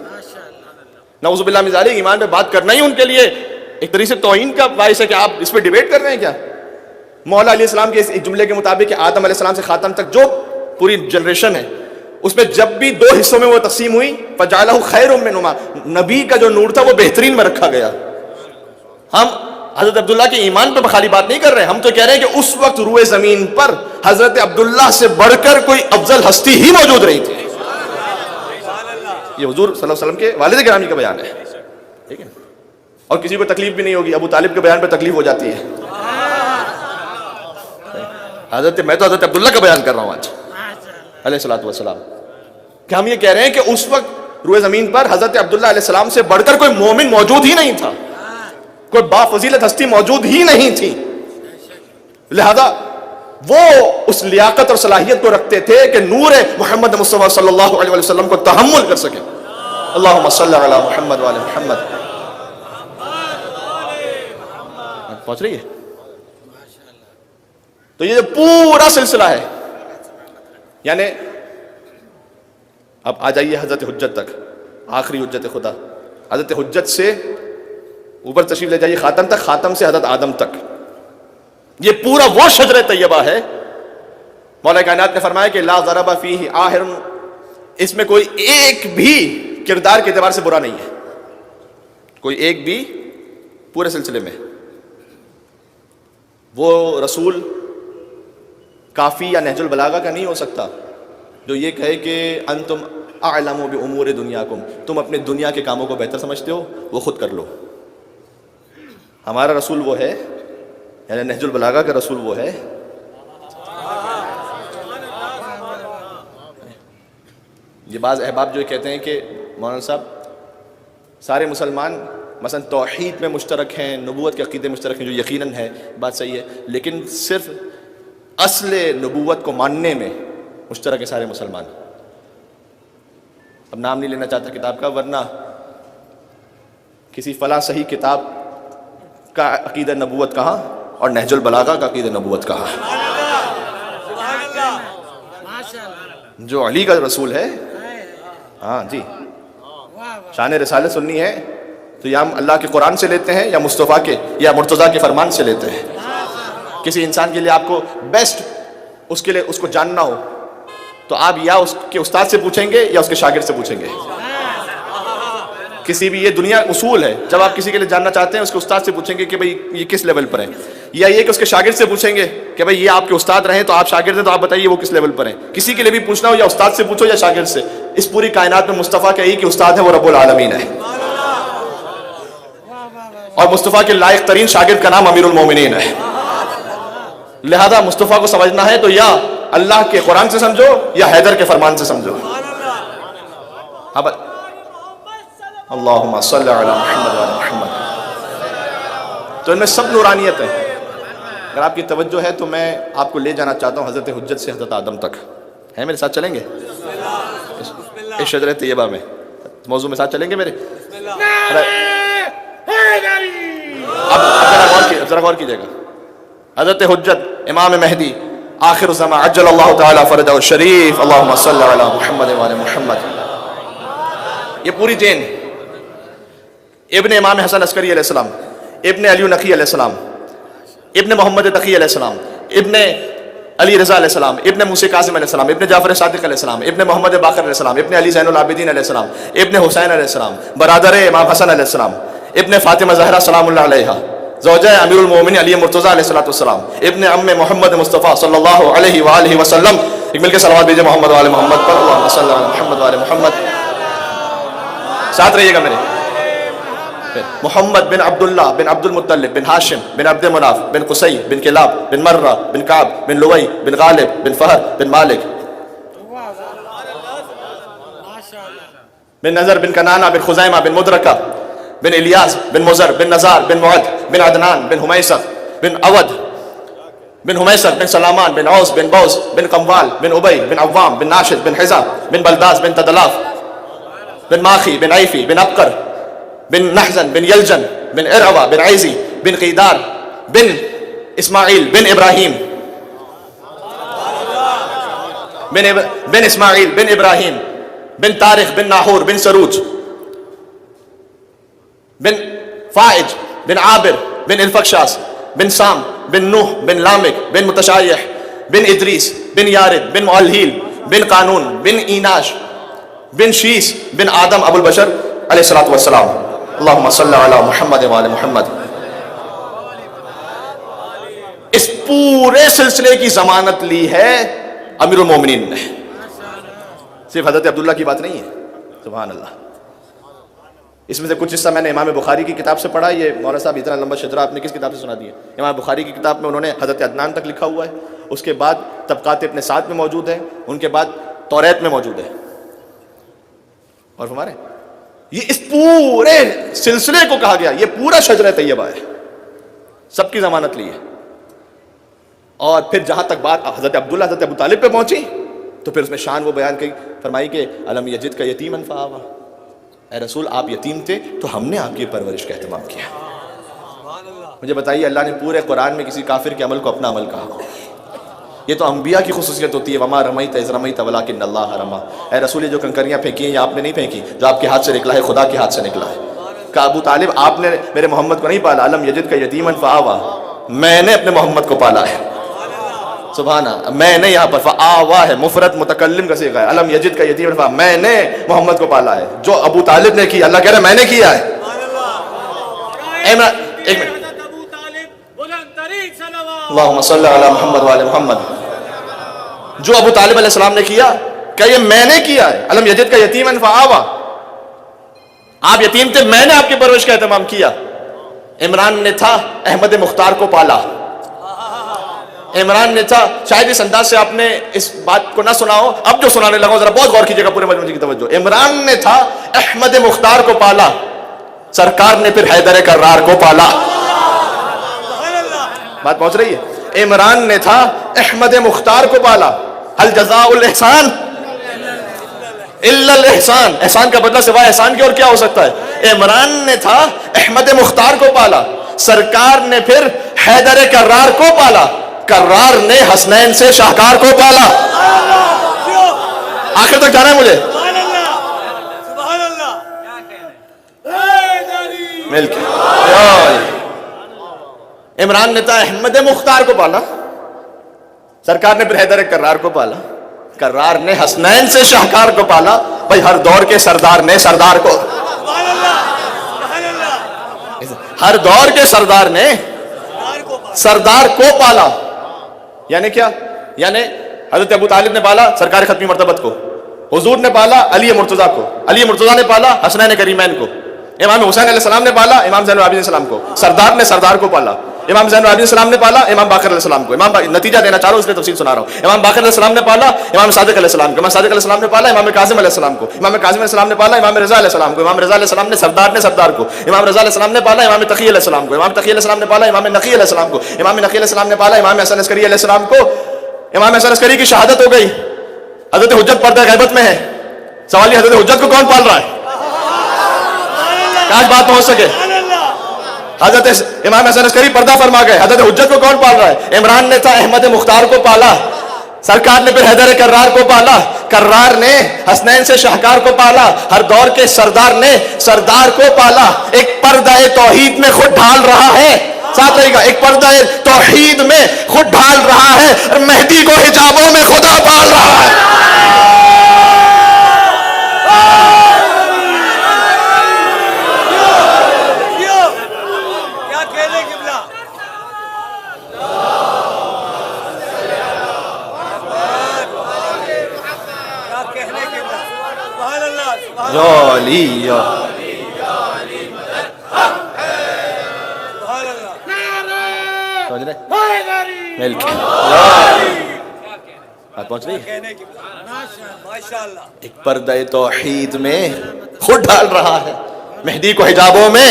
نعوذ باللہ من ذالک, ایمان پہ بات کرنا ہی ان کے لیے ایک طریقے سے توہین کا باعث ہے. کہ آپ اس پہ ڈیبیٹ کر رہے ہیں کیا؟ مولا علیہ السلام کے اس ایک جملے کے مطابق کہ آدم علیہ السلام سے خاتم تک جو پوری جنریشن ہے, اس میں جب بھی 2 حصوں میں وہ تقسیم ہوئی, فجعلہ خیر منہما, نبی کا جو نور تھا وہ بہترین میں رکھا گیا. ہم حضرت عبداللہ کے ایمان پہ خالی بات نہیں کر رہے, ہم تو کہہ رہے ہیں کہ اس وقت روئے زمین پر حضرت عبداللہ سے بڑھ کر کوئی افضل ہستی ہی موجود رہی تھی. یہ حضور صلی اللہ علیہ وسلم کے والد گرامی کا بیان ہے, ٹھیک ہے, اور کسی کو تکلیف بھی نہیں ہوگی. ابو طالب کے بیان پہ تکلیف ہو جاتی ہے. میں تو حضرت عبداللہ کا بیان کر رہا ہوں آج علیہ الصلوۃ والسلام, کہ ہم یہ کہہ رہے ہیں کہ اس وقت روئے زمین پر حضرت عبداللہ علیہ السلام سے بڑھ کر کوئی مومن موجود ہی نہیں تھا, کوئی بافضیلت ہستی موجود ہی نہیں تھی. لہذا وہ اس لیاقت اور صلاحیت کو رکھتے تھے کہ نور محمد مصطفیٰ صلی اللہ علیہ وسلم کو تحمل کر سکے. اللہم صلی علی محمد وعلی محمد. پہنچ رہی ہے؟ تو یہ پورا سلسلہ ہے, یعنی اب آ جائیے حضرت حجت تک, آخری حجت خدا, حضرت حجت سے اوپر تشریف لے جائیے خاتم تک, خاتم سے حضرت آدم تک. یہ پورا وہ شجر طیبہ ہے. مولا کائنات نے فرمایا کہ لا ضرب فیہ آہر, اس میں کوئی ایک بھی کردار کے اعتبار سے برا نہیں ہے, کوئی ایک بھی پورے سلسلے میں. وہ رسول کافی یا نہج البلاغہ کا نہیں ہو سکتا جو یہ کہے کہ انتم اعلم بامور دنیاکم, تم اپنے دنیا کے کاموں کو بہتر سمجھتے ہو, وہ خود کر لو. ہمارا رسول وہ ہے, یعنی نہج البلاغہ کا رسول وہ ہے. یہ بعض احباب جو کہتے ہیں کہ مولانا صاحب سارے مسلمان مثلا توحید میں مشترک ہیں, نبوت کے عقیدے مشترک ہیں, جو یقیناً ہے, بات صحیح ہے, لیکن صرف اصل نبوت کو ماننے میں مشترک ہیں سارے مسلمان. اب نام نہیں لینا چاہتا کتاب کا, ورنہ کسی فلاں صحیح کتاب کا عقیدہ نبوت کہاں اور نہج البلاغہ کا عقیدہ نبوت کہاں. جو علی کا رسول ہے, ہاں جی, شان رسالت سننی ہے تو یا ہم اللہ کے قرآن سے لیتے ہیں یا مصطفیٰ کے یا مرتضیٰ کے فرمان سے لیتے ہیں. کسی انسان کے لیے آپ کو بیسٹ اس کے لیے اس کو جاننا ہو تو آپ یا اس کے استاد سے پوچھیں گے یا اس کے شاگرد سے پوچھیں گے. کسی بھی, یہ دنیا اصول ہے, جب آپ کسی کے لیے جاننا چاہتے ہیں اس کے استاد سے پوچھیں گے کہ بھئی یہ کس لیول پر ہے, یا یہ کہ اس کے شاگرد سے پوچھیں گے کہ بھئی یہ آپ کے استاد رہے تو آپ شاگرد ہیں تو آپ بتائیے وہ کس لیول پر ہیں. کسی کے لیے بھی پوچھنا ہو یا استاد سے پوچھو یا شاگرد سے, اس پوری کائنات میں مصطفیٰ کے ایک ہی استاد ہے, وہ رب العالمین ہے, اور مصطفیٰ کے لائق ترین شاگرد کا نام امیر المومنین ہے. لہذا مصطفیٰ کو سمجھنا ہے تو یا اللہ کے قرآن سے سمجھو یا حیدر کے فرمان سے سمجھو. اب اللہم صلی علی محمد و علی محمد. تو ان میں سب نورانیت ہے. اگر آپ کی توجہ ہے تو میں آپ کو لے جانا چاہتا ہوں حضرت حجت سے حضرت آدم تک. ہیں میرے ساتھ چلیں گے اس شجرہ طیبہ میں؟ موضوع میں ساتھ چلیں گے میرے؟ اب ذرا غور کیجئے گا. حضرت حجت امام مہدی آخر الزمان عجل اللہ تعالی فرجہ الشریف اللہم صلی علی محمد و علی محمد. یہ پوری چین ابن امام حسن عسکری علیہ السلام، ابن علی نقی علیہ السلام، ابن محمد تقی علیہ السلام، ابن علی رضا علیہ السلام، ابن موسی کاظم علیہ السلام، ابن جعفر صادق علیہ السلام، ابن محمد باقر علیہ السلام، ابن علی زین العابدین علیہ السلام، ابن حسین علیہ السلام، برادر امام حسن علیہ السلام، ابن فاطمہ زہرا سلام اللہ علیہا، زوجہ امیر المومنین علی مرتضیٰ علیہ السلام، ابن ام محمد مصطفیٰ صلی اللہ علیہ وآلہ وسلم. ایک مل کے صلوات بھیجئے محمد و آل محمد پر. اللہم صلی علی محمد و آل محمد. ساتھ رہیے گا میرے. محمد بن عبداللہ بن عبد المطلب بن ہاشم بن عبد مناف بن قصی بن کلاب بن مرہ بن کعب بن لوئی بن غالب بن فہر بن مالک بن نظر بن کنانہ بن خزیمہ بن مدرکہ بن الیاس بن مزر بن نزار بن معد بن عدنان بن حمیسر بن عود بن حمیسر بن سلامان بن عوس بن بوس بن قموال بن عبی بن عوام بن ناشد بن حزام بن بلداس بن تدلاف بن ماخی بن عیفی بن ابقر بن نحزن بن یلجن بن ارعوہ بن عیزی بن قیدار بن اسماعیل بن ابراہیم بن اسماعیل بن ابراہیم بن طارق بن ناہور بن سروج بن فائج بن عابر بن الفقشاس بن سام بن نوح بن لامک بن متشایح بن ادریس بن یارد بن معلہیل بن قانون بن ایناش بن شیس بن آدم ابو البشر علیہ السلام. اللہم صلی علی محمد و آل محمد. اس پورے سلسلے کی ضمانت لی ہے امیر المومنین نے. صرف حضرت عبداللہ کی بات نہیں ہے. سبحان اللہ. اس میں سے کچھ حصہ میں نے امام بخاری کی کتاب سے پڑھا. یہ مولانا صاحب اتنا لمبا شجرہ آپ نے کس کتاب سے سنا دیا؟ امام بخاری کی کتاب میں انہوں نے حضرت عدنان تک لکھا ہوا ہے. اس کے بعد طبقات ابن سعد میں موجود ہے. ان کے بعد توریت میں موجود ہے. اور ہمارے یہ اس پورے سلسلے کو کہا گیا یہ پورا شجرہ طیبہ ہے. سب کی ضمانت لی ہے. اور پھر جہاں تک بات حضرت عبداللہ حضرت ابو طالب پہ پہنچی تو پھر اس میں شان وہ بیان کی فرمائی کہ الم یجد کا یتیما فآویٰ. اے رسول آپ یتیم تھے تو ہم نے آپ کی پرورش کا اہتمام کیا. مجھے بتائیے اللہ نے پورے قرآن میں کسی کافر کے عمل کو اپنا عمل کہا؟ یہ تو انبیاء کی خصوصیت ہوتی ہے. وما رمیت اذ رمیت ولکن اللہ رمی. اے رسول یہ جو کنکریاں پھینکی ہیں یہ آپ نے نہیں پھینکی, جو آپ کے ہاتھ سے نکلا ہے خدا کے ہاتھ سے نکلا ہے. کہ ابو طالب آپ نے میرے محمد کو نہیں پالا. الم یجد کا یتیما فآویٰ, میں نے اپنے محمد کو پالا ہے. سبحانہ, میں نے یہاں پر فآویٰ ہے مفرد متکلم کا صیغہ ہے. الم یجد کا یتیما فآویٰ, میں نے محمد کو پالا ہے. جو ابو طالب نے کی اللہ کہہ رہا ہے میں نے کیا ہے. ایک منٹ, اللہم صلی علی محمد و آل محمد. جو ابو طالب علیہ السلام نے کیا کہ یہ میں نے کیا ہے. الم یجد کا یتیما فآویٰ, آپ یتیم تھے میں نے آپ کی پرورش کا اہتمام کیا. عمران نے تھا احمد مختار کو پالا. عمران نے تھا, شاید اس انداز سے آپ نے اس بات کو نہ سنا ہو, اب جو سنانے لگا ذرا بہت غور کیجیے گا پورے مجموعے کی توجہ. عمران نے تھا احمد مختار کو پالا, سرکار نے پھر حیدر کرار کو پالا. بات پہنچ رہی ہے؟ عمران نے تھا احمد مختار کو پالا. هل جزاء الاحسان الا الاحسان, احسان کا بدلہ سوائے احسان کے اور کیا ہو سکتا ہے. عمران نے تھا احمد مختار کو پالا, سرکار نے پھر حیدر کرار کو پالا, کرار نے حسنین سے شاہکار کو پالا. آخر تک جانا ہے مجھے مل کے. عمران نے تھا احمد مختار کو پالا, سرکار نے پھر حیدر کرار کو پالا, کرار نے حسنین سے شاہکار کو پالا. بھائی ہر دور کے سردار نے سردار کو, ہر دور کے سردار نے سردار کو پالا. یعنی کیا؟ یعنی حضرت ابو طالب نے پالا سرکار ختمی مرتبت کو, حضور نے پالا علی مرتضیٰ کو, علی مرتضیٰ نے پالا حسنین کریمین کو, امام حسین علیہ السلام نے پالا امام زین العابدین علیہ السلام کو, سردار نے سردار کو پالا. امام زین العابدین السلام نے پالا امام باقر علیہ السلام کو. نتیجہ دینا چاہ رہا ہوں اس لیے تفصیل سنا رہا ہوں. امام باقر علیہ السلام نے پالا امام صادق علیہ السلام کو. امام صادق علیہ السلام نے پالا امام کاظم علیہ السلام کو. امام کاظم علیہ السلام نے پالا امام رضا علیہ السلام کو. امام رضا علیہ السلام نے سردار کو. امام رضا علیہ السلام نے پالا امام تقی علیہ السلام کو. امام تقی علیہ السلام نے پالا امام نقی علیہ السلام کو. امام نقی علیہ السلام نے پالا امام حسن عسکری علیہ السلام کو. امام حسن عسکری کی شہادت ہو گئی. حضرت حجت پردہ غیبت میں ہے. سوال یہ حضرت حجت کو کون پال رہا ہے؟ کاش بات پہنچ سکے. حضرت امام حسن عسکری پردہ فرما گئے. حضرت حجت کو کون پال رہا ہے؟ عمران نے تھا احمد مختار کو پالا. سرکار نے پھر حیدر کرار کو پالا. کرار نے حسنین سے شاہکار کو پالا. ہر دور کے سردار نے سردار کو پالا. ایک پردہ توحید میں خود ڈھال رہا ہے. ساتھ رہے گا. ایک پردہ توحید میں خود ڈھال رہا ہے اور مہدی کو حجابوں میں خدا پال رہا ہے. پہنچ رہی ہے. ایک پردہ توحید میں خود ڈال رہا ہے مہدی کو حجابوں میں.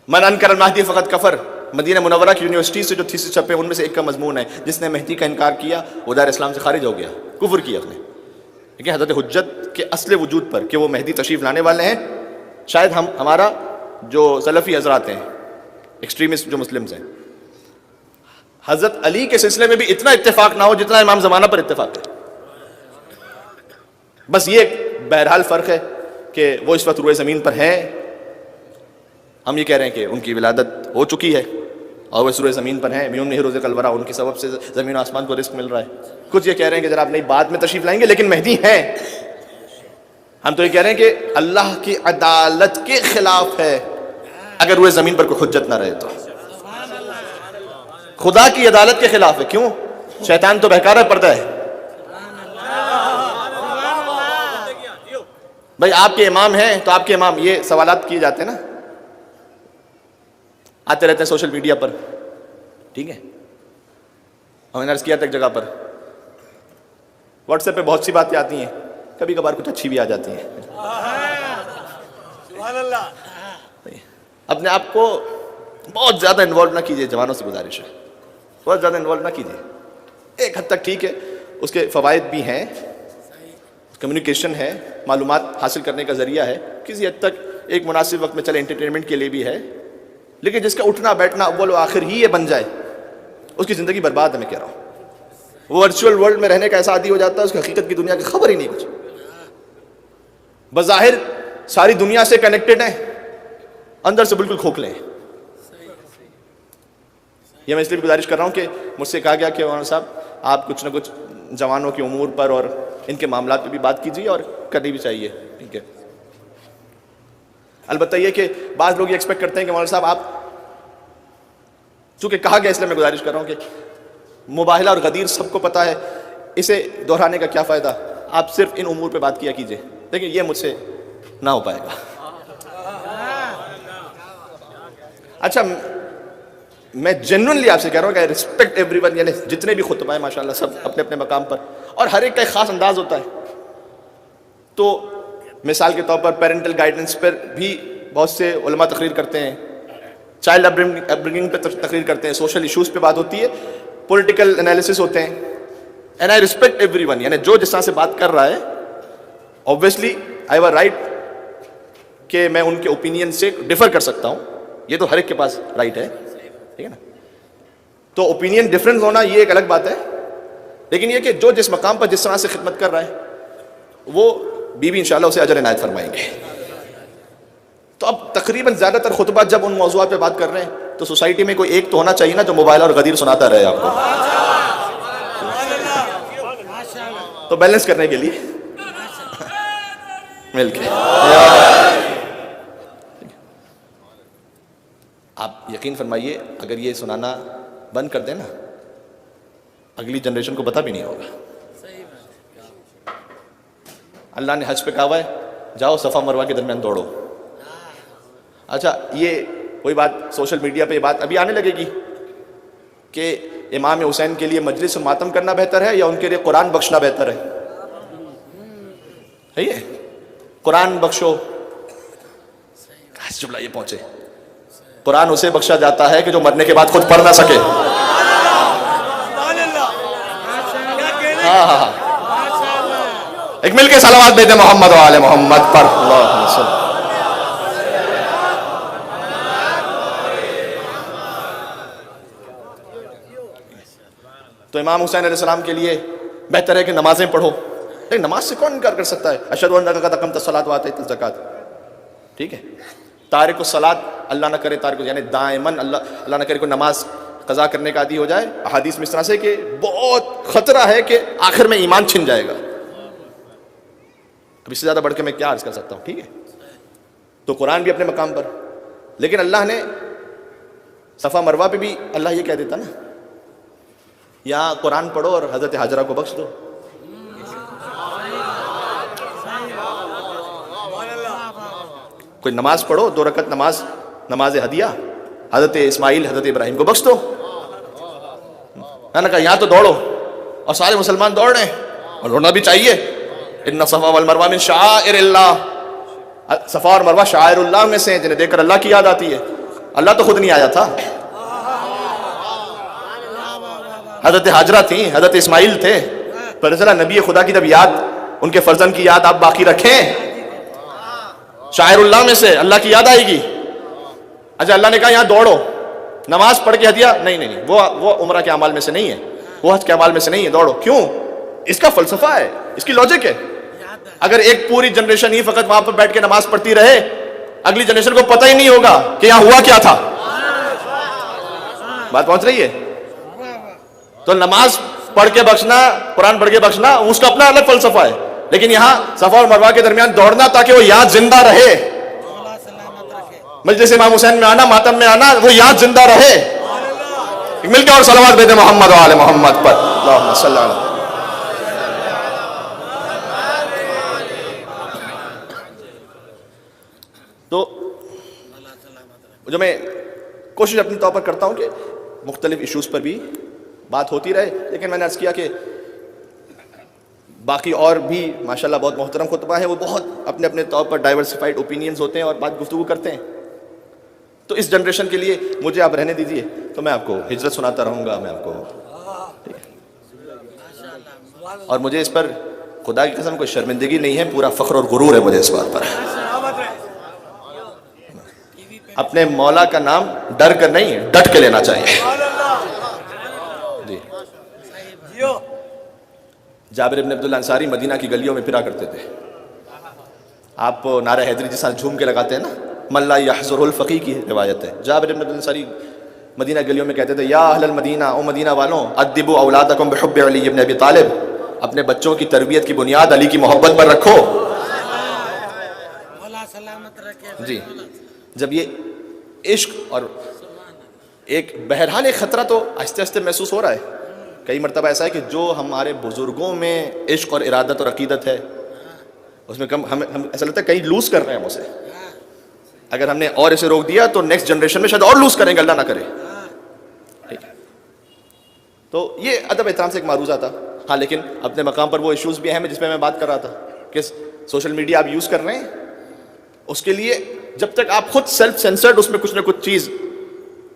من انکر المہدی فقط کفر. مدینہ منورہ کی یونیورسٹی سے جو تھیسس چھپے ان میں سے ایک کا مضمون ہے جس نے مہدی کا انکار کیا وہ دار اسلام سے خارج ہو گیا. کفر کیا اس نے. لیکن حضرت حجت کے اصل وجود پر کہ وہ مہدی تشریف لانے والے ہیں شاید ہمارا جو سلفی حضرات ہیں ایکسٹریمسٹ جو مسلمز ہیں حضرت علی کے سلسلے میں بھی اتنا اتفاق نہ ہو جتنا امام زمانہ پر اتفاق ہے. بس یہ بہرحال فرق ہے کہ وہ اس وقت روئے زمین پر ہیں. ہم یہ کہہ رہے ہیں کہ ان کی ولادت ہو چکی ہے اور وہ روئے زمین پر ہیں. بیون رزق الورا ان کے سبب سے زمین و آسمان کو رزق مل رہا ہے. کچھ یہ کہہ رہے ہیں کہ ذرا آپ نہیں بعد میں تشریف لائیں گے لیکن مہدی ہیں. ہم تو یہ کہہ رہے ہیں کہ اللہ کی عدالت کے خلاف ہے اگر روئے زمین پر کوئی حجت نہ رہے تو. خدا کی عدالت کے خلاف ہے. کیوں؟ شیطان تو بہکارہ پڑتا ہے. بھائی آپ کے امام ہیں تو آپ کے امام یہ سوالات کیے جاتے ہیں نا آتے رہتے ہیں سوشل میڈیا پر. ٹھیک ہے. ہم نے عرض کیا تھا ایک جگہ پر واٹس ایپ پہ بہت سی باتیں آتی ہیں کبھی کبھار کچھ اچھی بھی آ جاتی ہیں. اپنے آپ کو بہت زیادہ انوالو نہ کیجیے. جوانوں سے گزارش ہے بہت زیادہ انوالو نہ کیجیے. ایک حد تک ٹھیک ہے اس کے فوائد بھی ہیں. کمیونیکیشن ہے معلومات حاصل کرنے کا ذریعہ ہے. کسی حد تک ایک مناسب وقت میں چلے انٹرٹینمنٹ کے لیے بھی ہے. لیکن جس کا اٹھنا بیٹھنا اول و آخر ہی یہ بن جائے اس کی زندگی برباد ہے. میں کہہ رہا ہوں وہ ورچوئل ورلڈ میں رہنے کا ایسا عادی ہو جاتا ہے اس کی حقیقت کی دنیا کی خبر ہی نہیں کچھ. بظاہر ساری دنیا سے کنیکٹڈ ہیں اندر سے بالکل کھوکھلے ہیں. یہ میں اس لیے گزارش کر رہا ہوں کہ مجھ سے کہا گیا کہ مولانا صاحب آپ کچھ نہ کچھ جوانوں کے امور پر اور ان کے معاملات پہ بھی بات کیجیے اور کرنی بھی چاہیے. ٹھیک ہے. البتہ یہ کہ بعض لوگ یہ ایکسپیکٹ کرتے ہیں کہ مولانا صاحب آپ چونکہ کہا گیا اس لیے میں گزارش کر رہا ہوں کہ مباہلہ اور غدیر سب کو پتہ ہے اسے دہرانے کا کیا فائدہ. آپ صرف ان امور پہ بات کیا کیجیے. لیکن یہ مجھ سے نہ ہو پائے گا. اچھا میں جنرلی آپ سے کہہ رہا ہوں کہ ریسپیکٹ ایوری ون. یعنی جتنے بھی خطبہ ہیں ماشاء اللہ سب اپنے اپنے مقام پر اور ہر ایک کا ایک خاص انداز ہوتا ہے. تو مثال کے طور پر پیرنٹل گائیڈنس پر بھی بہت سے علماء تقریر کرتے ہیں. چائلڈ اپبرنگنگ پہ تقریر کرتے ہیں. سوشل ایشوز پہ بات ہوتی ہے. پولیٹیکل انالیسس ہوتے ہیں. And I respect every one. یعنی جو جس طرح سے بات کر رہا ہے obviously I have a right کہ میں ان کے اوپینین سے ڈیفر کر سکتا ہوں. یہ تو ہر ایک کے پاس رائٹ ہے. ٹھیک ہے نا. تو اوپینین ڈفرینس ہونا یہ ایک الگ بات ہے. لیکن یہ کہ جو جس مقام پر جس طرح سے خدمت کر رہا ہے وہ بیوی انشاءاللہ اسے اجر عنایت فرمائیں گے. تو اب تقریباً زیادہ تر خطبہ جب ان موضوعات پہ بات کر رہے ہیں تو سوسائٹی میں کوئی ایک تو ہونا چاہیے نا جو موبائل اور غدیر سناتا رہے آپ کو. تو بیلنس کرنے کے لیے مل کے آپ یقین فرمائیے اگر یہ سنانا بند کر دیں نا اگلی جنریشن کو پتہ بھی نہیں ہوگا. اللہ نے حج پہ کہا ہے جاؤ صفا مروہ کے درمیان دوڑو. اچھا یہ وہی بات سوشل میڈیا پہ یہ بات ابھی آنے لگے گی کہ امام حسین کے لیے مجلس و ماتم کرنا بہتر ہے یا ان کے لیے قرآن بخشنا بہتر ہے. ہے یہ قرآن بخشو, جملہ یہ پہنچے, قرآن اسے بخشا جاتا ہے کہ جو مرنے کے بعد خود پڑھ نہ سکے. ہاں ہاں ایک مل کے صلوات بھیجتے محمد و آل محمد پر. اللہم صل. تو امام حسین علیہ السلام کے لیے بہتر ہے کہ نمازیں پڑھو. لیکن نماز سے کون انکار کر سکتا ہے؟ اشہد ان لا الہ الا اللہ اقمت الصلاۃ وآتیت الزکاۃ. ٹھیک ہے, تارک الصلاۃ اللہ نہ کرے, تارک یعنی دائماً اللہ نہ کرے کوئی نماز قضا کرنے کا عادی ہو جائے. احادیث میں اس طرح سے کہ بہت خطرہ ہے کہ آخر میں ایمان چھن جائے گا. اب اس سے زیادہ بڑھ کے میں کیا عرض کر سکتا ہوں. ٹھیک ہے, تو قرآن بھی اپنے مقام پر, لیکن اللہ نے صفا مروہ پہ بھی اللہ یہ کہہ دیتا نا, یہاں قرآن پڑھو اور حضرت حاجرہ کو بخش دو. کوئی نماز پڑھو, 2 رکعت نماز, نماز ہدیہ, حضرت اسماعیل حضرت ابراہیم کو بخش دو. میں نے کہا یہاں تو دوڑو, اور سارے مسلمان دوڑ رہے ہیں, اور دوڑنا بھی چاہیے. ان صفا والمروہ من شعائر اللہ, صفا اور مروہ شعائر اللہ میں سے ہیں جنہیں دیکھ کر اللہ کی یاد آتی ہے. اللہ تو خود نہیں آیا تھا, حضرت حاجرہ تھیں, حضرت اسماعیل تھے. پر چلا نبی خدا کی جب یاد, ان کے فرزند کی یاد آپ باقی رکھیں, شاعر اللہ میں سے اللہ کی یاد آئے گی. اچھا اللہ نے کہا یہاں دوڑو, نماز پڑھ کے ہدیہ نہیں, وہ عمرہ کے اعمال میں سے نہیں ہے, وہ حج کے اعمال میں سے نہیں ہے. دوڑو کیوں؟ اس کا فلسفہ ہے, اس کی لاجک ہے. اگر ایک پوری جنریشن ہی فقط وہاں پر بیٹھ کے نماز پڑھتی رہے, اگلی جنریشن کو پتہ ہی نہیں ہوگا کہ یہاں ہوا کیا تھا. بات پہنچ رہی ہے؟ تو نماز پڑھ کے بخشنا, قرآن پڑھ کے بخشنا, اس کا اپنا الگ فلسفہ ہے. لیکن یہاں صفا اور مروہ کے درمیان دوڑنا تاکہ وہ یاد زندہ رہے, مجلس امام حسین میں آنا, ماتم میں آنا, وہ یاد زندہ رہے. مل کے اور صلوات بھیجتے محمد و آل محمد پر. اللہم صل علی. تو جو میں کوشش اپنی طور پر کرتا ہوں کہ مختلف ایشوز پر بھی بات ہوتی رہے, لیکن میں نے عرض کیا کہ باقی اور بھی ماشاءاللہ بہت محترم خطبہ ہیں, وہ بہت اپنے اپنے طور پر ڈائیورسفائڈ اوپینینز ہوتے ہیں اور بات گفتگو کرتے ہیں. تو اس جنریشن کے لیے مجھے آپ رہنے دیجئے, تو میں آپ کو ہجرت سناتا رہوں گا, میں آپ کو, اور مجھے اس پر خدا کی قسم کوئی شرمندگی نہیں ہے, پورا فخر اور غرور ہے مجھے اس بات پر. اپنے مولا کا نام ڈر کر نہیں, ڈٹ کے لینا چاہیے. جی, جابر بن عبداللہ انصاری مدینہ کی گلیوں میں پھرا کرتے تھے. آپ نعرہ حیدری جس طرح جھوم کے لگاتے ہیں نا, من لا یحضر الفقی کی روایت ہے. جابر بن عبداللہ انصاری مدینہ گلیوں میں کہتے تھے, یا اہل المدینہ, او مدینہ والوں, ادبوا اولادکم بحب علی بن ابی طالب, اپنے بچوں کی تربیت کی بنیاد علی کی محبت پر رکھو. جی, جب یہ عشق اور ایک بہرحال ایک خطرہ تو آہستہ آہستہ محسوس ہو رہا ہے. کئی مرتبہ ایسا ہے کہ جو ہمارے بزرگوں میں عشق اور ارادت اور عقیدت ہے, اس میں ہم ایسا لگتا ہے کہیں لوز کر رہے ہیں ہم اسے. اگر ہم نے اور اسے روک دیا تو نیکسٹ جنریشن میں شاید اور لوز کریں گے, اللہ نہ کرے. ٹھیک ہے, تو یہ ادب احترام سے ایک معروضہ تھا. ہاں لیکن اپنے مقام پر وہ ایشوز بھی اہم ہیں جس پہ میں بات کر رہا تھا کہ سوشل میڈیا آپ یوز کر رہے ہیں, اس کے لیے جب تک آپ خود سیلف سینسرڈ اس میں کچھ نہ کچھ چیز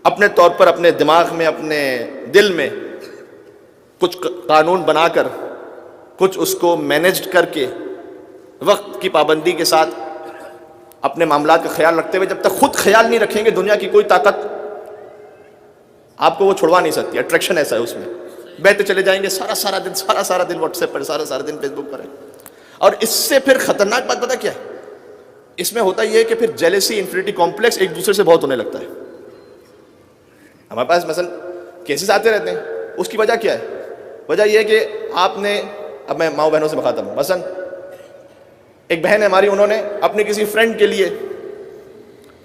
اپنے طور پر اپنے دماغ میں, اپنے دل میں کچھ قانون بنا کر, کچھ اس کو مینیجڈ کر کے, وقت کی پابندی کے ساتھ اپنے معاملات کا خیال رکھتے ہوئے, جب تک خود خیال نہیں رکھیں گے, دنیا کی کوئی طاقت آپ کو وہ چھڑوا نہیں سکتی. اٹریکشن ایسا ہے اس میں, بیٹھتے چلے جائیں گے سارا دن واٹس ایپ پر, سارا دن فیس بک پر ہے. اور اس سے پھر خطرناک بات پتہ کیا ہے, اس میں ہوتا یہ ہے کہ پھر جیلسی, انفینٹی کمپلیکس ایک دوسرے سے بہت ہونے لگتا ہے. ہمارے پاس مثلا کیسز آتے رہتے ہیں, اس کی وجہ کیا ہے؟ وجہ یہ ہے کہ آپ نے, اب میں ماؤں بہنوں سے بخاطب ہوں, مثلا ایک بہن ہے ہماری, انہوں نے اپنی کسی فرینڈ کے لیے,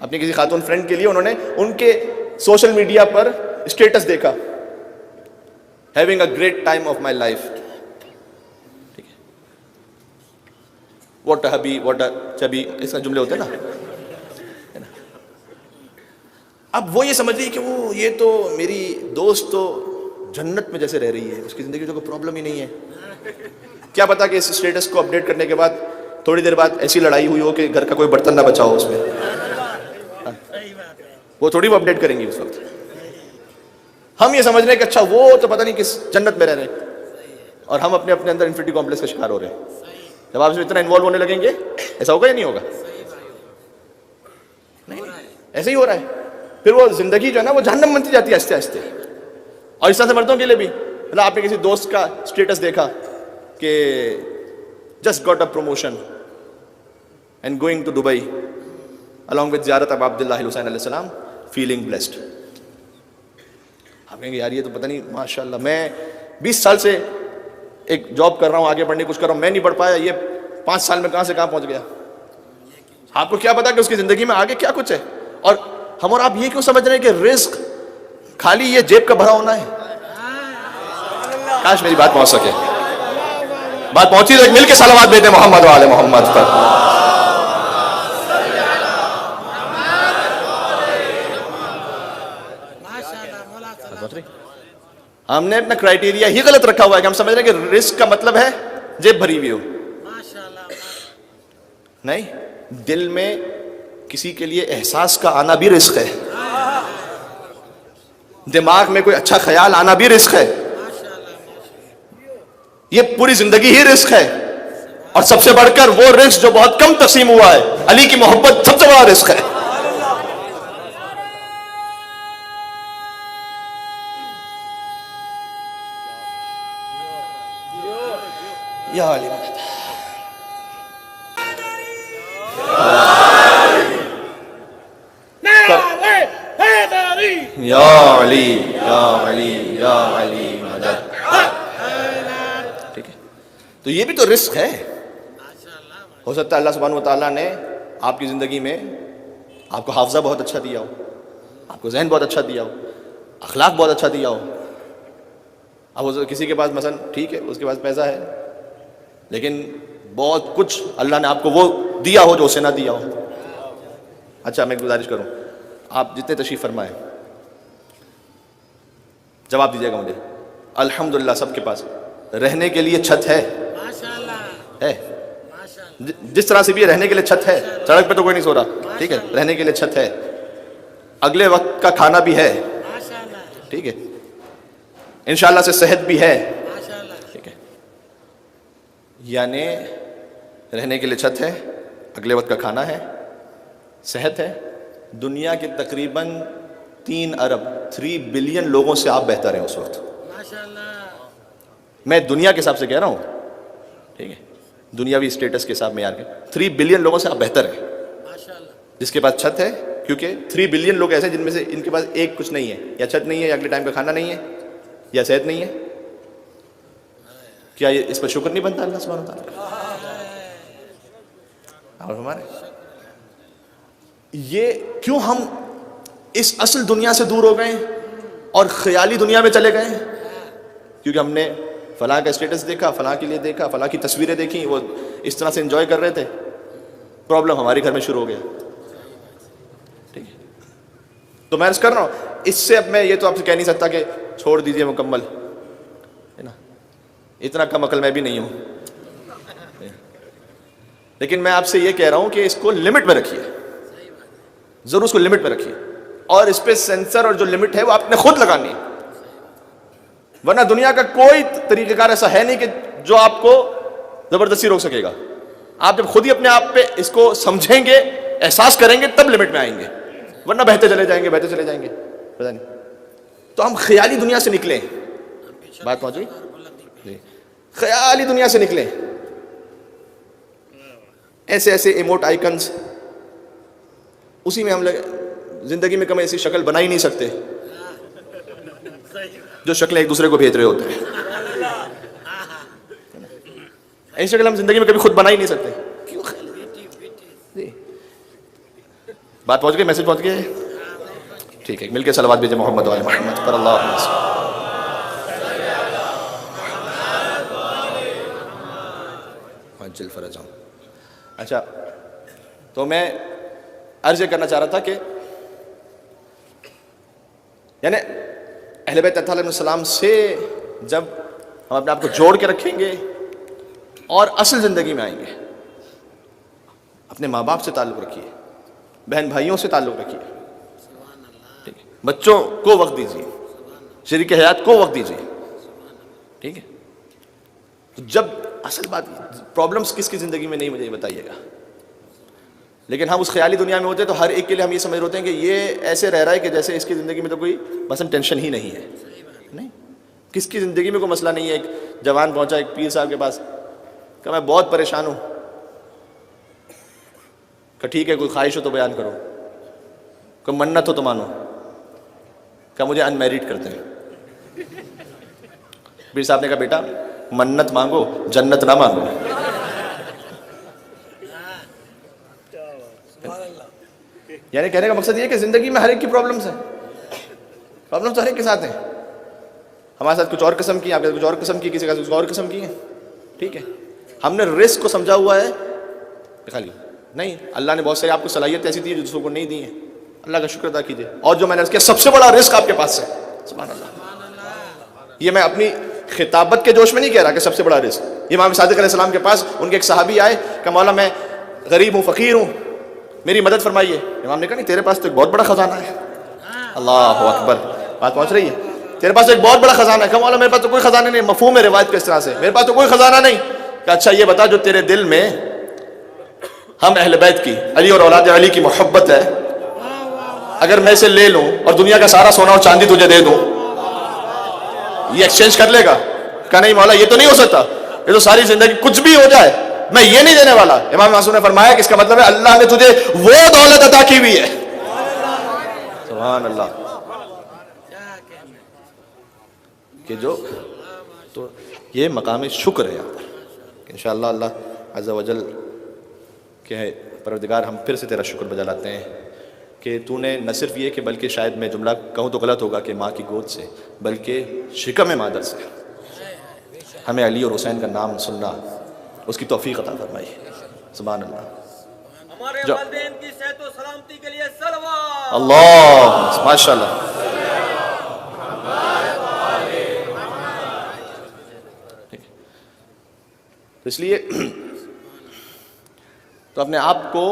اپنی کسی خاتون فرینڈ کے لیے, انہوں نے ان کے سوشل میڈیا پر اسٹیٹس دیکھا, having a great time of my life. ٹھیک ہے, what a Habib, what a چبی, اس کا جملے ہوتے ہیں نا. اب وہ یہ سمجھ رہی کہ وہ یہ تو میری دوست تو جنت میں جیسے رہ رہی ہے، اس کی زندگی میں کوئی پرابلم ہی نہیں ہے. کیا پتا کہ اس اسٹیٹس کو اپڈیٹ کرنے کے بعد تھوڑی دیر بعد ایسی لڑائی ہوئی ہو کہ گھر کا کوئی برتن نہ بچا ہو اس میں. وہ تھوڑی وہ اپڈیٹ کریں گی اس وقت. ہم یہ سمجھ رہے ہیں کہ اچھا وہ تو پتہ نہیں کس جنت میں رہ رہے ہیں، اور ہم اپنے اندر انفینٹی کمپلیکس کا شکار ہو رہے ہیں. جب آپ اس میں اتنا انوالو ہونے لگیں گے ایسا ہوگا یا نہیں ہوگا؟ نہیں، ایسے ہی ہو رہا ہے. پھر وہ زندگی جو ہے نا وہ جہنم بنتی جاتی ہے آہستہ آہستہ. اور اس طرح سے مردوں کے لیے بھی، مطلب آپ نے کسی دوست کا اسٹیٹس دیکھا کہ just got a promotion and going to Dubai along with زیارت اب عبداللہ حسین علیہ السلام فیلنگ بلیسڈ. آپ کہیں گے یار یہ تو پتہ نہیں ماشاء اللہ میں 20 سال سے ایک جاب کر رہا ہوں، آگے بڑھنے کی کوشش کر رہا ہوں، میں نہیں بڑھ پایا، یہ 5 سال میں کہاں سے کہاں پہنچ گیا. آپ کو کیا پتا کہ اس کی زندگی میں آگے کیا کچھ ہے. اور ہم اور آپ یہ کیوں سمجھ رہے ہیں کہ رزق خالی یہ جیب کا بھرا ہونا ہے؟ کاش میری بات پہنچ سکے. بات پہنچی تو مل کے صلوات بھیجیں محمد و آل محمد پر. ہم نے اپنا کرائیٹیریا ہی غلط رکھا ہوا ہے کہ ہم سمجھ رہے ہیں کہ رزق کا مطلب ہے جیب بھری ہوئی ہو. نہیں، دل میں کسی کے لیے احساس کا آنا بھی رزق ہے، دماغ میں کوئی اچھا خیال آنا بھی رزق ہے. یہ پوری زندگی ہی رزق ہے. اور سب سے بڑھ کر وہ رزق جو بہت کم تقسیم ہوا ہے، علی کی محبت سب سے بڑا رزق ہے. یا علی یا علی یا علی یا علی مدد. ٹھیک ہے، تو یہ بھی تو رزق ہے. ہو سکتا ہے اللہ سبحانہ و تعالیٰ نے آپ کی زندگی میں آپ کو حافظہ بہت اچھا دیا ہو، آپ کو ذہن بہت اچھا دیا ہو، اخلاق بہت اچھا دیا ہو. اب کسی کے پاس مثلا ٹھیک ہے اس کے پاس پیسہ ہے، لیکن بہت کچھ اللہ نے آپ کو وہ دیا ہو جو اسے نہ دیا ہو. اچھا میں گزارش کروں، آپ جتنے تشریف فرمائیں جواب دیجیے گا مجھے. الحمدللہ سب کے پاس رہنے کے لیے چھت ہے، ہے جس طرح سے بھی رہنے کے لیے چھت ہے. سڑک پہ تو کوئی نہیں سو رہا، ٹھیک ہے، رہنے کے لیے چھت ہے. اگلے وقت کا کھانا بھی ہے، ٹھیک ہے، انشاءاللہ سے صحت بھی ہے، ٹھیک ہے. یعنی رہنے کے لیے چھت ہے، اگلے وقت کا کھانا ہے، صحت ہے. دنیا کے تقریباً 3 ارب 3 بلین لوگوں سے آپ بہتر ہیں اس وقت. میں دنیا کے حساب سے کہہ رہا ہوں، ٹھیک ہے، دنیاوی اسٹیٹس کے حساب میں یار 3 بلین لوگوں سے آپ بہتر ہیں جس کے پاس چھت ہے. کیونکہ 3 بلین لوگ ایسے جن میں سے ان کے پاس ایک کچھ نہیں ہے، یا چھت نہیں ہے، یا اگلے ٹائم کا کھانا نہیں ہے، یا صحت نہیں ہے. کیا یہ اس پر شکر نہیں بنتا اللہ سبحانہ وتعالیٰ کا؟ اور ہمارے یہ کیوں ہم اس اصل دنیا سے دور ہو گئے اور خیالی دنیا میں چلے گئے؟ کیونکہ ہم نے فلاں کا اسٹیٹس دیکھا، فلاں کے لیے دیکھا، فلاں کی تصویریں دیکھیں، وہ اس طرح سے انجوائے کر رہے تھے. پرابلم ہمارے گھر میں شروع ہو گیا. ٹھیک ہے، تو میں عرض کر رہا ہوں اس سے اب میں یہ تو آپ سے کہہ نہیں سکتا کہ چھوڑ دیجئے مکمل، ہے نا، اتنا کم عقل میں بھی نہیں ہوں. لیکن میں آپ سے یہ کہہ رہا ہوں کہ اس کو لمٹ میں رکھیے، ضرور اس کو لمٹ میں رکھیے. اور اس پہ سینسر اور جو لمٹ ہے وہ آپ نے خود لگانی ہے. ورنہ دنیا کا کوئی طریقہ کار ایسا ہے نہیں کہ جو آپ کو زبردستی روک سکے گا. آپ جب خود ہی اپنے آپ پہ اس کو سمجھیں گے، احساس کریں گے، تب لمٹ میں آئیں گے. ورنہ بہتے چلے جائیں گے، بہتے چلے جائیں گے، پتہ نہیں. تو ہم خیالی دنیا سے نکلیں. بات پہنچ گئی؟ خیالی دنیا سے نکلیں. ایسے ایسے ایموٹ آئیکنز، اسی میں ہم زندگی میں کم ایسی شکل بنا ہی نہیں سکتے جو شکلیں ایک دوسرے کو بھیج رہے ہوتے ہیں. ایسی شکل ہم زندگی میں کبھی خود بنا ہی نہیں سکتے. کیوں؟ بات پہنچ گئی، میسج پہنچ گیا. ٹھیک ہے، مل کے صلوات بھیجیں محمد وعلی محمد پر. اللہ عجل فرجہم. اچھا، تو میں عرض یہ کرنا چاہ رہا تھا کہ یعنی اہل بیت اطہار علیہ السلام سے جب ہم اپنے آپ کو جوڑ کے رکھیں گے اور اصل زندگی میں آئیں گے، اپنے ماں باپ سے تعلق رکھیے، بہن بھائیوں سے تعلق رکھیے، ٹھیک ہے، بچوں کو وقت دیجیے، شریک حیات کو وقت دیجیے، ٹھیک ہے. جب اصل بات پرابلمس کس کی زندگی میں نہیں مجھے یہ بتائیے گا، لیکن ہم اس خیالی دنیا میں ہوتے ہیں تو ہر ایک کے لیے ہم یہ سمجھ ہوتے ہیں کہ یہ ایسے رہ رہا ہے کہ جیسے اس کی زندگی میں تو کوئی مثلا ٹینشن ہی نہیں ہے. نہیں، کس کی زندگی میں کوئی مسئلہ نہیں ہے. ایک جوان پہنچا ایک پیر صاحب کے پاس، کہ میں بہت پریشان ہوں. کہ ٹھیک ہے، کوئی خواہش ہو تو بیان کرو، کوئی منت ہو تو مانو. کہ مجھے ان میرڈ کرتے ہیں. پیر صاحب نے کہا بیٹا منت مانگو جنت نہ مانگو. یعنی کہنے کا مقصد یہ ہے کہ زندگی میں ہر ایک کی پرابلمس ہیں، پرابلمس ہر ایک کے ساتھ ہیں. ہمارے ساتھ کچھ اور قسم کی، آپ کے کچھ اور قسم کی، کسی کا کچھ اور قسم کی ہیں. ٹھیک ہے، ہم نے رزق کو سمجھا ہوا ہے خالی نہیں. اللہ نے بہت ساری آپ کو صلاحیت ایسی دی ہے جو دوسروں کو نہیں دی ہیں. اللہ کا شکر ادا کیجیے. اور جو میں نے عرض کیا سب سے بڑا رزق آپ کے پاس ہے. سبحان اللہ. یہ میں اپنی خطابت کے جوش میں نہیں کہہ رہا کہ سب سے بڑا رزق. امام صادق علیہ السلام کے پاس ان کے ایک صحابی آئے کہ مولا میں غریب ہوں، فقیر ہوں، میری مدد فرمائیے. امام نے کہا نہیں، تیرے پاس تو ایک بہت بڑا خزانہ ہے. اللہ اکبر، بات پہنچ رہی ہے. تیرے پاس ایک بہت بڑا خزانہ ہے. کہ مولا میرے پاس تو کوئی خزانہ نہیں. مفہوم ہے روایت کے اس طرح سے، میرے پاس تو کوئی خزانہ نہیں. کہ اچھا یہ بتا جو تیرے دل میں ہم اہل بیت کی، علی اور اولاد علی کی محبت ہے، اگر میں اسے لے لوں اور دنیا کا سارا سونا اور چاندی تجھے دے دوں، یہ ایکسچینج کر لے گا؟ کہ نہیں مولا یہ تو نہیں ہو سکتا، یہ تو ساری زندگی کچھ بھی ہو جائے میں یہ نہیں دینے والا. امام معصوم نے فرمایا کہ اس کا مطلب ہے اللہ نے تجھے وہ دولت عطا کی ہوئی ہے. سبحان اللہ. کہ جو تو یہ مقام شکر ہے یہاں پر. انشاءاللہ اللہ عز و جل کہ پروردگار ہم پھر سے تیرا شکر بجا لاتے ہیں کہ تو نے نہ صرف یہ کہ بلکہ شاید میں جملہ کہوں تو غلط ہوگا کہ ماں کی گود سے، بلکہ شکم مادر سے ہمیں علی اور حسین کا نام سننا، اس کی توفیق عطا فرمائی. سبحان اللہ. ہمارے والدین کی صحت و سلامتی کے لیے صلوات. اللہ ماشاء اللہ. تو اس لیے تو اپنے آپ کو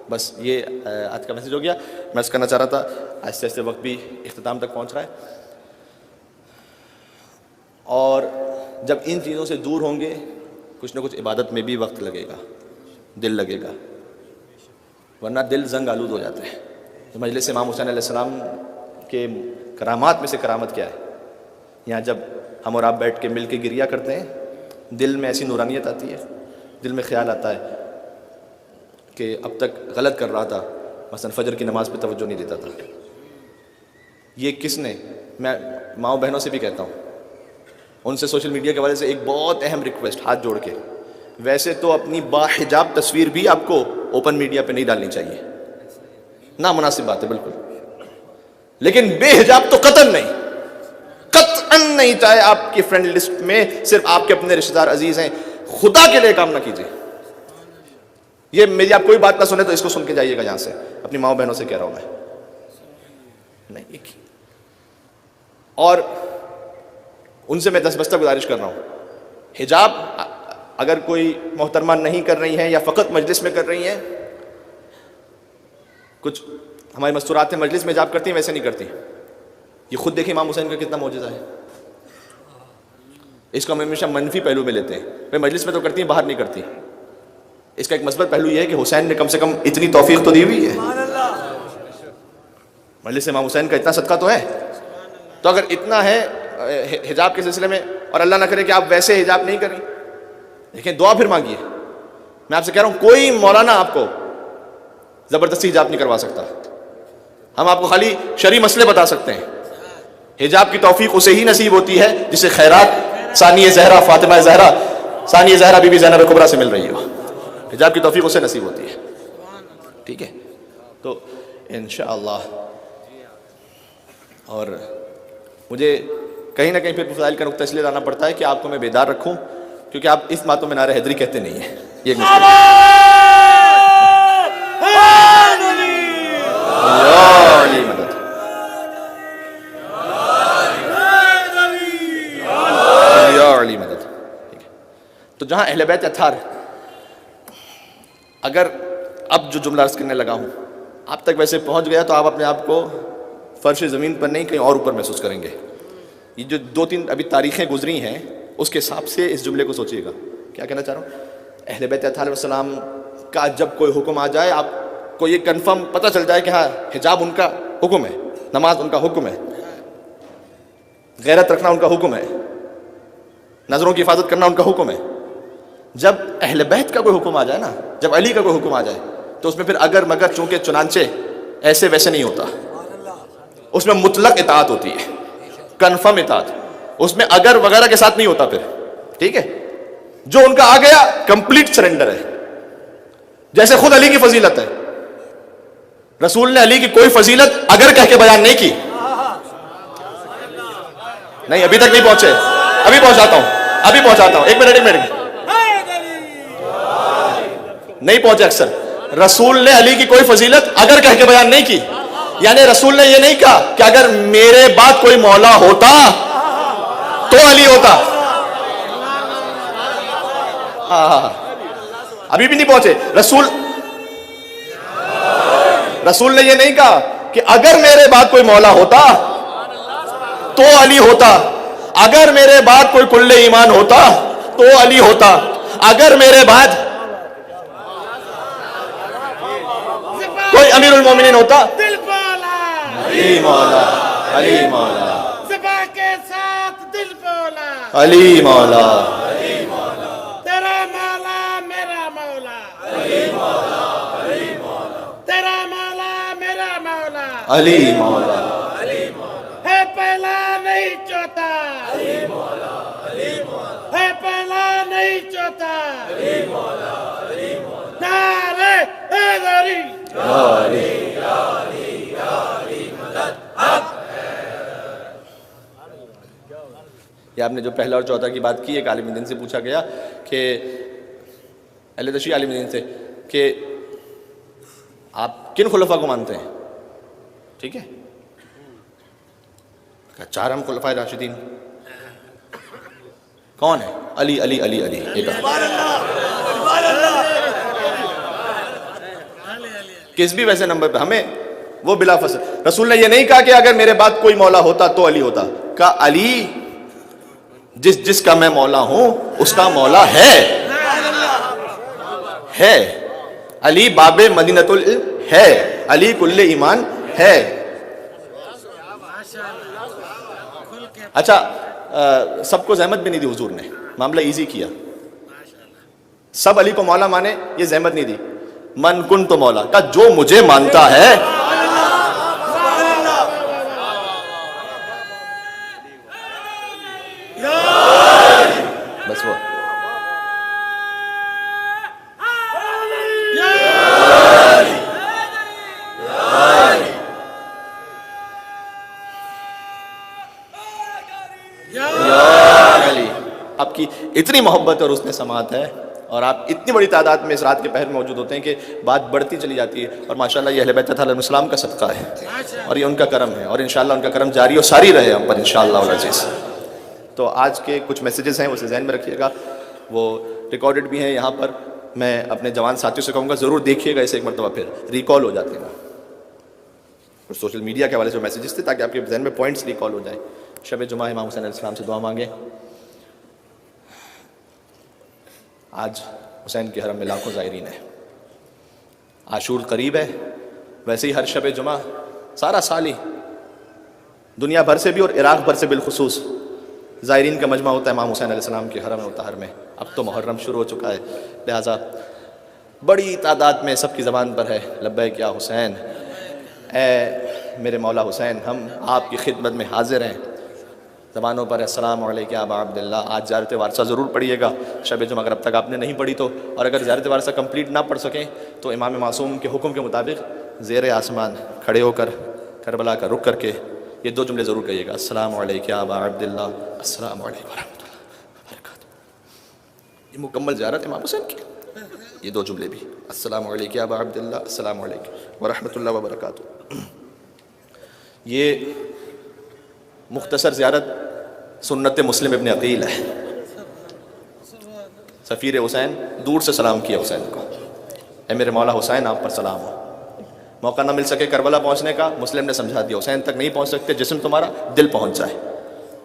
بس یہ آج کا میسج ہو گیا. میں اس کرنا چاہ رہا تھا، آہستہ آہستہ وقت بھی اختتام تک پہنچ رہا ہے، اور جب ان چیزوں سے دور ہوں گے کچھ نہ کچھ عبادت میں بھی وقت لگے گا، دل لگے گا، ورنہ دل زنگ آلود ہو جاتا ہے. تو مجلس امام حسین علیہ السلام کے کرامات میں سے کرامت کیا ہے؟ یہاں جب ہم اور آپ بیٹھ کے مل کے گریہ کرتے ہیں، دل میں ایسی نورانیت آتی ہے، دل میں خیال آتا ہے کہ اب تک غلط کر رہا تھا، مثلا فجر کی نماز پہ توجہ نہیں دیتا تھا. یہ کس نے، میں ماؤں بہنوں سے بھی کہتا ہوں، ان سے سوشل میڈیا کے حوالے سے ایک بہت اہم ریکویسٹ ہاتھ جوڑ کے، ویسے تو اپنی باحجاب تصویر بھی آپ کو اوپن میڈیا پہ نہیں ڈالنی چاہیے، نامناسب بات ہے بالکل، لیکن بے حجاب تو قطعاً نہیں، قطعاً نہیں. چاہے آپ کی فرینڈ لسٹ میں صرف آپ کے اپنے رشتہ دار عزیز ہیں، خدا کے لیے کام نہ کیجیے. یہ میری آپ کوئی بات نہ سنے تو اس کو سن کے جائیے گا. یہاں سے اپنی ماؤں بہنوں سے کہہ رہا ہوں میں نہیں. اور ان سے میں دستبستہ گزارش کر رہا ہوں، حجاب اگر کوئی محترمہ نہیں کر رہی ہیں یا فقط مجلس میں کر رہی ہیں، کچھ ہماری مستورات ہیں مجلس میں حجاب کرتی ہیں، ویسے نہیں کرتی. یہ خود دیکھیں امام حسین کا کتنا معجزہ ہے. اس کو ہم ہمیشہ منفی پہلو میں لیتے ہیں، بھائی مجلس میں تو کرتی ہیں باہر نہیں کرتی. اس کا ایک مثبت پہلو یہ ہے کہ حسین نے کم سے کم اتنی توفیق تو دی ہوئی ہے. مجلس امام حسین کا اتنا صدقہ تو ہے. تو اگر اتنا ہے حجاب کے سلسلے میں، اور اللہ نہ کرے کہ آپ ویسے حجاب نہیں کریں، لیکن دعا پھر مانگیے. میں آپ سے کہہ رہا ہوں کوئی مولانا آپ کو زبردستی حجاب نہیں کروا سکتا. ہم آپ کو خالی شرعی مسئلے بتا سکتے ہیں. حجاب کی توفیق اسے ہی نصیب ہوتی ہے جسے خیرات ثانیہ زہرا فاطمہ زہرا ثانیہ زہرا بی بی زینب کبریٰ سے مل رہی ہو. حجاب کی توفیق اسے نصیب ہوتی ہے. ٹھیک ہے، تو انشاءاللہ. اور مجھے کہیں نہ کہیں پھر فضائل کا نقطہ اس لیے لانا پڑتا ہے کہ آپ کو میں بیدار رکھوں، کیونکہ آپ اس باتوں میں نعرہ حیدری کہتے نہیں ہیں. یہ ایک مشکل ہے. جہاں اہل بیت اطہار، اگر اب جو جملہ عرض کرنے لگا ہوں آپ تک ویسے پہنچ گیا تو آپ اپنے آپ کو فرش زمین پر نہیں کہیں اور اوپر محسوس کریں گے. یہ جو 2-3 ابھی تاریخیں گزری ہیں اس کے حساب سے اس جملے کو سوچیے گا. کیا کہنا چاہ رہا ہوں؟ اہل بیت اطہار علیہ السلام کا جب کوئی حکم آ جائے آپ کو یہ کنفرم پتہ چل جائے کہ ہاں حجاب ان کا حکم ہے، نماز ان کا حکم ہے، غیرت رکھنا ان کا حکم ہے، نظروں کی حفاظت کرنا ان کا حکم ہے. جب اہل بیت کا کوئی حکم آ جائے نا، جب علی کا کوئی حکم آ جائے تو اس میں پھر اگر مگر چونکہ چنانچہ ایسے ویسے نہیں ہوتا. اس میں مطلق اطاعت ہوتی ہے، کنفرم اطاعت. اس میں اگر وغیرہ کے ساتھ نہیں ہوتا پھر. ٹھیک ہے، جو ان کا آ گیا کمپلیٹ سرنڈر ہے. جیسے خود علی کی فضیلت ہے، رسول نے علی کی کوئی فضیلت اگر کہہ کے بیان نہیں کی. نہیں ابھی تک نہیں پہنچے، ابھی پہنچاتا ہوں. ایک منٹ نہیں پہنچے. اکثر رسول نے علی کی کوئی فضیلت اگر کہہ کے بیان نہیں کی، یعنی رسول نے یہ نہیں کہا کہ اگر میرے بعد کوئی مولا ہوتا تو علی ہوتا. ابھی بھی نہیں پہنچے. رسول نے یہ نہیں کہا کہ اگر میرے بعد کوئی مولا ہوتا تو علی ہوتا، اگر میرے بعد کوئی کل ایمان ہوتا تو علی ہوتا، اگر میرے بعد کوئی امیر المومنین ہوتا. دل بولا علی مولا، علی مولا، زباں کے ساتھ دل بولا، علی مولا، تیرا مولا میرا مولا، تیرا مولا میرا مولا، علی مولا، ہے پہلا نہیں چوتھا، ہے پہلا نہیں چوتھا، نعرہ حیدری. یہ آپ نے جو پہلا اور چوتھا کی بات کی، ایک عالم دین سے پوچھا گیا کہ اہل تشیع عالم دین سے کہ آپ کن خلفاء کو مانتے ہیں؟ ٹھیک ہے، 4 ہم خلفائے راشدین. کون ہے؟ علی علی علی علی. کس بھی ویسے نمبر پہ ہمیں وہ بلا فصل. رسول نے یہ نہیں کہا کہ اگر میرے بعد کوئی مولا ہوتا تو علی ہوتا. کہا علی جس کا میں مولا ہوں اس کا مولا ہے. علی باب مدینۃ العلم ہے، علی کل ایمان ہے. اچھا سب کو زحمت بھی نہیں دی حضور نے، معاملہ ایزی کیا. سب علی کو مولا مانے یہ زحمت نہیں دی. من کن تو مولا کا جو مجھے مانتا ہے. بس وہ آپ کی اتنی محبت اور اس نے سماعت ہے اور آپ اتنی بڑی تعداد میں اس رات کے پہر میں موجود ہوتے ہیں کہ بات بڑھتی چلی جاتی ہے. اور ماشاءاللہ یہ اہل بیت علیہ السلام کا صدقہ ہے اور یہ ان کا کرم ہے، اور انشاءاللہ ان کا کرم جاری اور ساری رہے ہم پر انشاءاللہ العزیز. تو آج کے کچھ میسیجز ہیں اسے ذہن میں رکھیے گا، وہ ریکارڈڈ بھی ہیں یہاں پر. میں اپنے جوان ساتھیوں سے کہوں گا ضرور دیکھیے گا اسے ایک مرتبہ، پھر ریکال ہو جاتے ہیں. اور سوشل میڈیا کے حوالے سے جو میسیجز تھے تاکہ آپ کے ذہن میں پوائنٹس ریکال ہو جائیں. شب جمعہ امام حسین علیہ السلام سے دعا مانگیں. آج حسین کے حرم میں لاکھوں زائرین ہیں. عاشور قریب ہے، ویسے ہی ہر شب جمعہ سارا سال ہی دنیا بھر سے بھی اور عراق بھر سے بالخصوص زائرین کا مجمع ہوتا ہے امام حسین علیہ السلام کے حرم مطہر میں. اب تو محرم شروع ہو چکا ہے، لہٰذا بڑی تعداد میں سب کی زبان پر ہے لبیک یا حسین، اے میرے مولا حسین ہم آپ کی خدمت میں حاضر ہیں. زبانوں پر السلام علیکم ابا عبداللہ. آج زیارت وارثہ ضرور پڑھیے گا شب جمعہ اگر اب تک آپ نے نہیں پڑھی تو، اور اگر زیارت وارثہ کمپلیٹ نہ پڑھ سکیں تو امام معصوم کے حکم کے مطابق زیر آسمان کھڑے ہو کر کربلا کا رخ کر کے یہ 2 جملے ضرور کہیے گا، السلام علیکم ابا عبداللہ، السلام علیکم ورحمۃ اللہ وبرکاتہ. یہ مکمل زیارت امام حسین کی، یہ 2 جملے بھی، السلام علیکم ابا عبداللہ، السلام علیکم ورحمۃ اللہ وبرکاتہ. یہ مختصر زیارت سنت مسلم ابن عقیل ہے. سفیر حسین دور سے سلام کیا حسین کو، اے میرے مولا حسین آپ پر سلام ہو۔ موقع نہ مل سکے کربلا پہنچنے کا، مسلم نے سمجھا دیا حسین تک نہیں پہنچ سکتے، جسم تمہارا دل پہنچ جائے،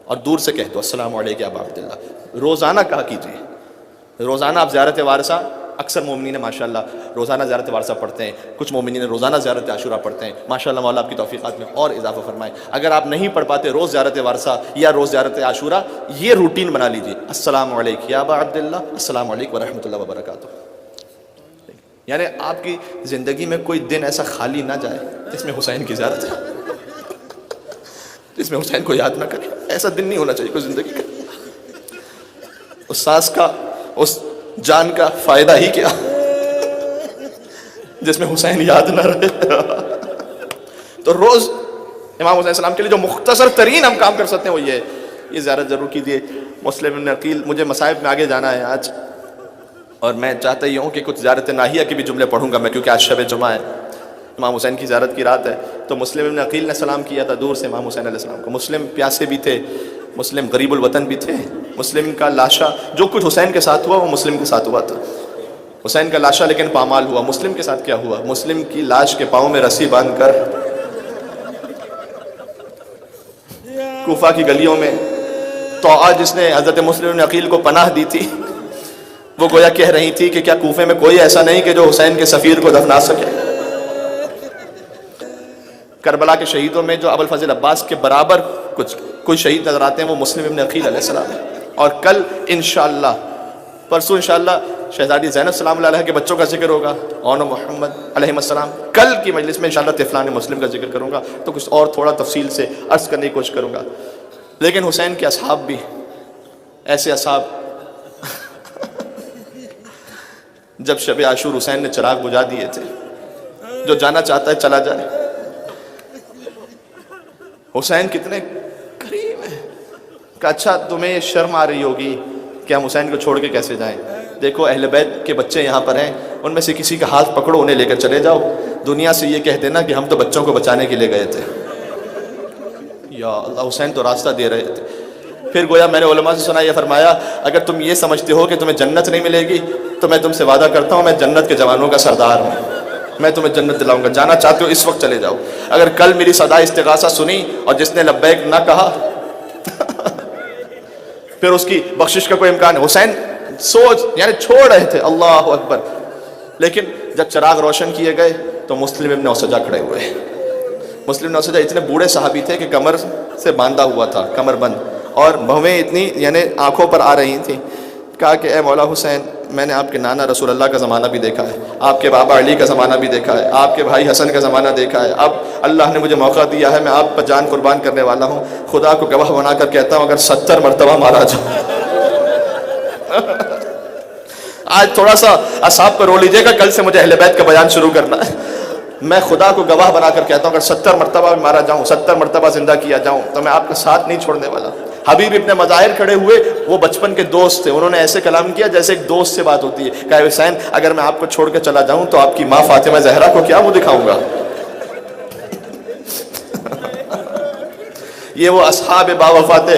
اور دور سے کہہ دو السلام علیکم یا ابا عبداللہ۔ روزانہ کہا کیجیے، روزانہ آپ زیارت وارثہ، اکثر مومنین ماشاءاللہ روزانہ زیارت وارثہ پڑھتے ہیں، کچھ مومنین روزانہ زیارت عاشورہ پڑھتے ہیں، ماشاءاللہ مولا آپ کی توفیقات میں اور اضافہ فرمائے۔ اگر آپ نہیں پڑھ پاتے روز زیارت وارثہ یا روز زیارت عاشورہ، یہ روٹین بنا لیجیے، السلام علیکم یا ابا عبداللہ، السلام علیکم ورحمۃ اللہ وبرکاتہ۔ یعنی آپ کی زندگی میں کوئی دن ایسا خالی نہ جائے جس میں حسین کی زیارت ہے، جس میں حسین کو یاد نہ کرے، ایسا دن نہیں ہونا چاہیے کوئی زندگی کا۔ اس سانس کا، اس جان کا فائدہ ہی کیا جس میں حسین یاد نہ رہے۔ تو روز امام حسین السلام کے لیے جو مختصر ترین ہم کام کر سکتے ہیں وہ یہ زیارت ضرور کیجیے۔ مسلم ابن عقیل، مجھے مصائب میں آگے جانا ہے آج، اور میں چاہتا ہی ہوں کہ کچھ زیارت ناہیہ کے بھی جملے پڑھوں گا میں، کیونکہ آج شب جمعہ ہے، امام حسین کی زیارت کی رات ہے۔ تو مسلم ابن عقیل نے سلام کیا تھا دور سے امام حسین علیہ السلام کو۔ مسلم پیاسے بھی تھے، مسلم غریب الوطن بھی تھے، مسلم کا لاشا، جو کچھ حسین کے ساتھ ہوا وہ مسلم کے ساتھ ہوا تھا۔ حسین کا لاشا لیکن پامال ہوا، مسلم کے ساتھ کیا ہوا؟ مسلم کی لاش کے پاؤں میں رسی باندھ کر کوفہ کی گلیوں میں توعا جس نے حضرت مسلم بن عقیل کو پناہ دی تھی، وہ گویا کہہ رہی تھی کہ کیا کوفے میں کوئی ایسا نہیں کہ جو حسین کے سفیر کو دفنا سکے؟ کربلا کے شہیدوں میں جو ابوالفضل عباس کے برابر کوئی شہید نظر آتے ہیں وہ مسلم ابن عقیل علیہ السلام ہے۔ اور کل انشاءاللہ، پرسوں انشاءاللہ شہزادی زینب سلام اللہ علیہ کے بچوں کا ذکر ہوگا، اون محمد علیہ السلام۔ کل کی مجلس میں انشاءاللہ طفلان مسلم کا ذکر کروں گا، تو کچھ اور تھوڑا تفصیل سے عرض کرنے کی کوشش کروں گا۔ لیکن حسین کے اصحاب بھی ایسے اصحاب، جب شب عاشور حسین نے چراغ بجھا دیے تھے، جو جانا چاہتا ہے چلا جائے۔ حسین کتنے کریم ہیں کہ اچھا تمہیں شرم آ رہی ہوگی کہ ہم حسین کو چھوڑ کے کیسے جائیں، دیکھو اہل بیت کے بچے یہاں پر ہیں، ان میں سے کسی کا ہاتھ پکڑو، انہیں لے کر چلے جاؤ، دنیا سے یہ کہہ دینا کہ ہم تو بچوں کو بچانے کے لیے گئے تھے۔ یا اللہ، حسین تو راستہ دے رہے تھے۔ پھر گویا میں نے علماء سے سنا، یہ فرمایا اگر تم یہ سمجھتے ہو کہ تمہیں جنت نہیں ملے گی تو میں تم سے وعدہ کرتا ہوں میں جنت کے جوانوں کا سردار ہوں، میں تمہیں جنت دلاؤں گا، جانا چاہتے ہو اس وقت چلے جاؤ۔ اگر کل میری صدا استغاثہ سنی اور جس نے لبیک نہ کہا پھر اس کی بخشش کا کوئی امکان ہے۔ حسین سوچ یعنی چھوڑ رہے تھے، اللہ اکبر، لیکن جب چراغ روشن کیے گئے تو مسلم ابن اوسجہ کھڑے ہوئے۔ مسلم ابن اوسجہ اتنے بوڑھے صحابی تھے کہ کمر سے باندھا ہوا تھا، کمر بند، اور بھویں اتنی یعنی آنکھوں پر آ رہی تھیں۔ کہا کہ اے مولا حسین، میں نے آپ کے نانا رسول اللہ کا زمانہ بھی دیکھا ہے، آپ کے بابا علی کا زمانہ بھی دیکھا ہے، آپ کے بھائی حسن کا زمانہ دیکھا ہے، اب اللہ نے مجھے موقع دیا ہے، میں آپ پر جان قربان کرنے والا ہوں، خدا کو گواہ بنا کر کہتا ہوں اگر 70 مرتبہ مارا جاؤ۔ آج تھوڑا سا اصحاب پر رو لیجئے گا، کل سے مجھے اہل بیت کا بیان شروع کرنا ہے۔ میں خدا کو گواہ بنا کر کہتا ہوں اگر 70 مرتبہ مارا جاؤں، 70 مرتبہ زندہ کیا جاؤں، تو میں آپ کا ساتھ نہیں چھوڑنے والا۔ حبیب ابن مظاہر کھڑے ہوئے، وہ بچپن کے دوست تھے، انہوں نے ایسے کلام کیا جیسے ایک دوست سے بات ہوتی ہے۔ کہا حسین اگر میں آپ کو چھوڑ کے چلا جاؤں تو آپ کی ماں فاطمہ زہرا کو کیا منہ دکھاؤں گا؟ یہ وہ اصحاب باوفات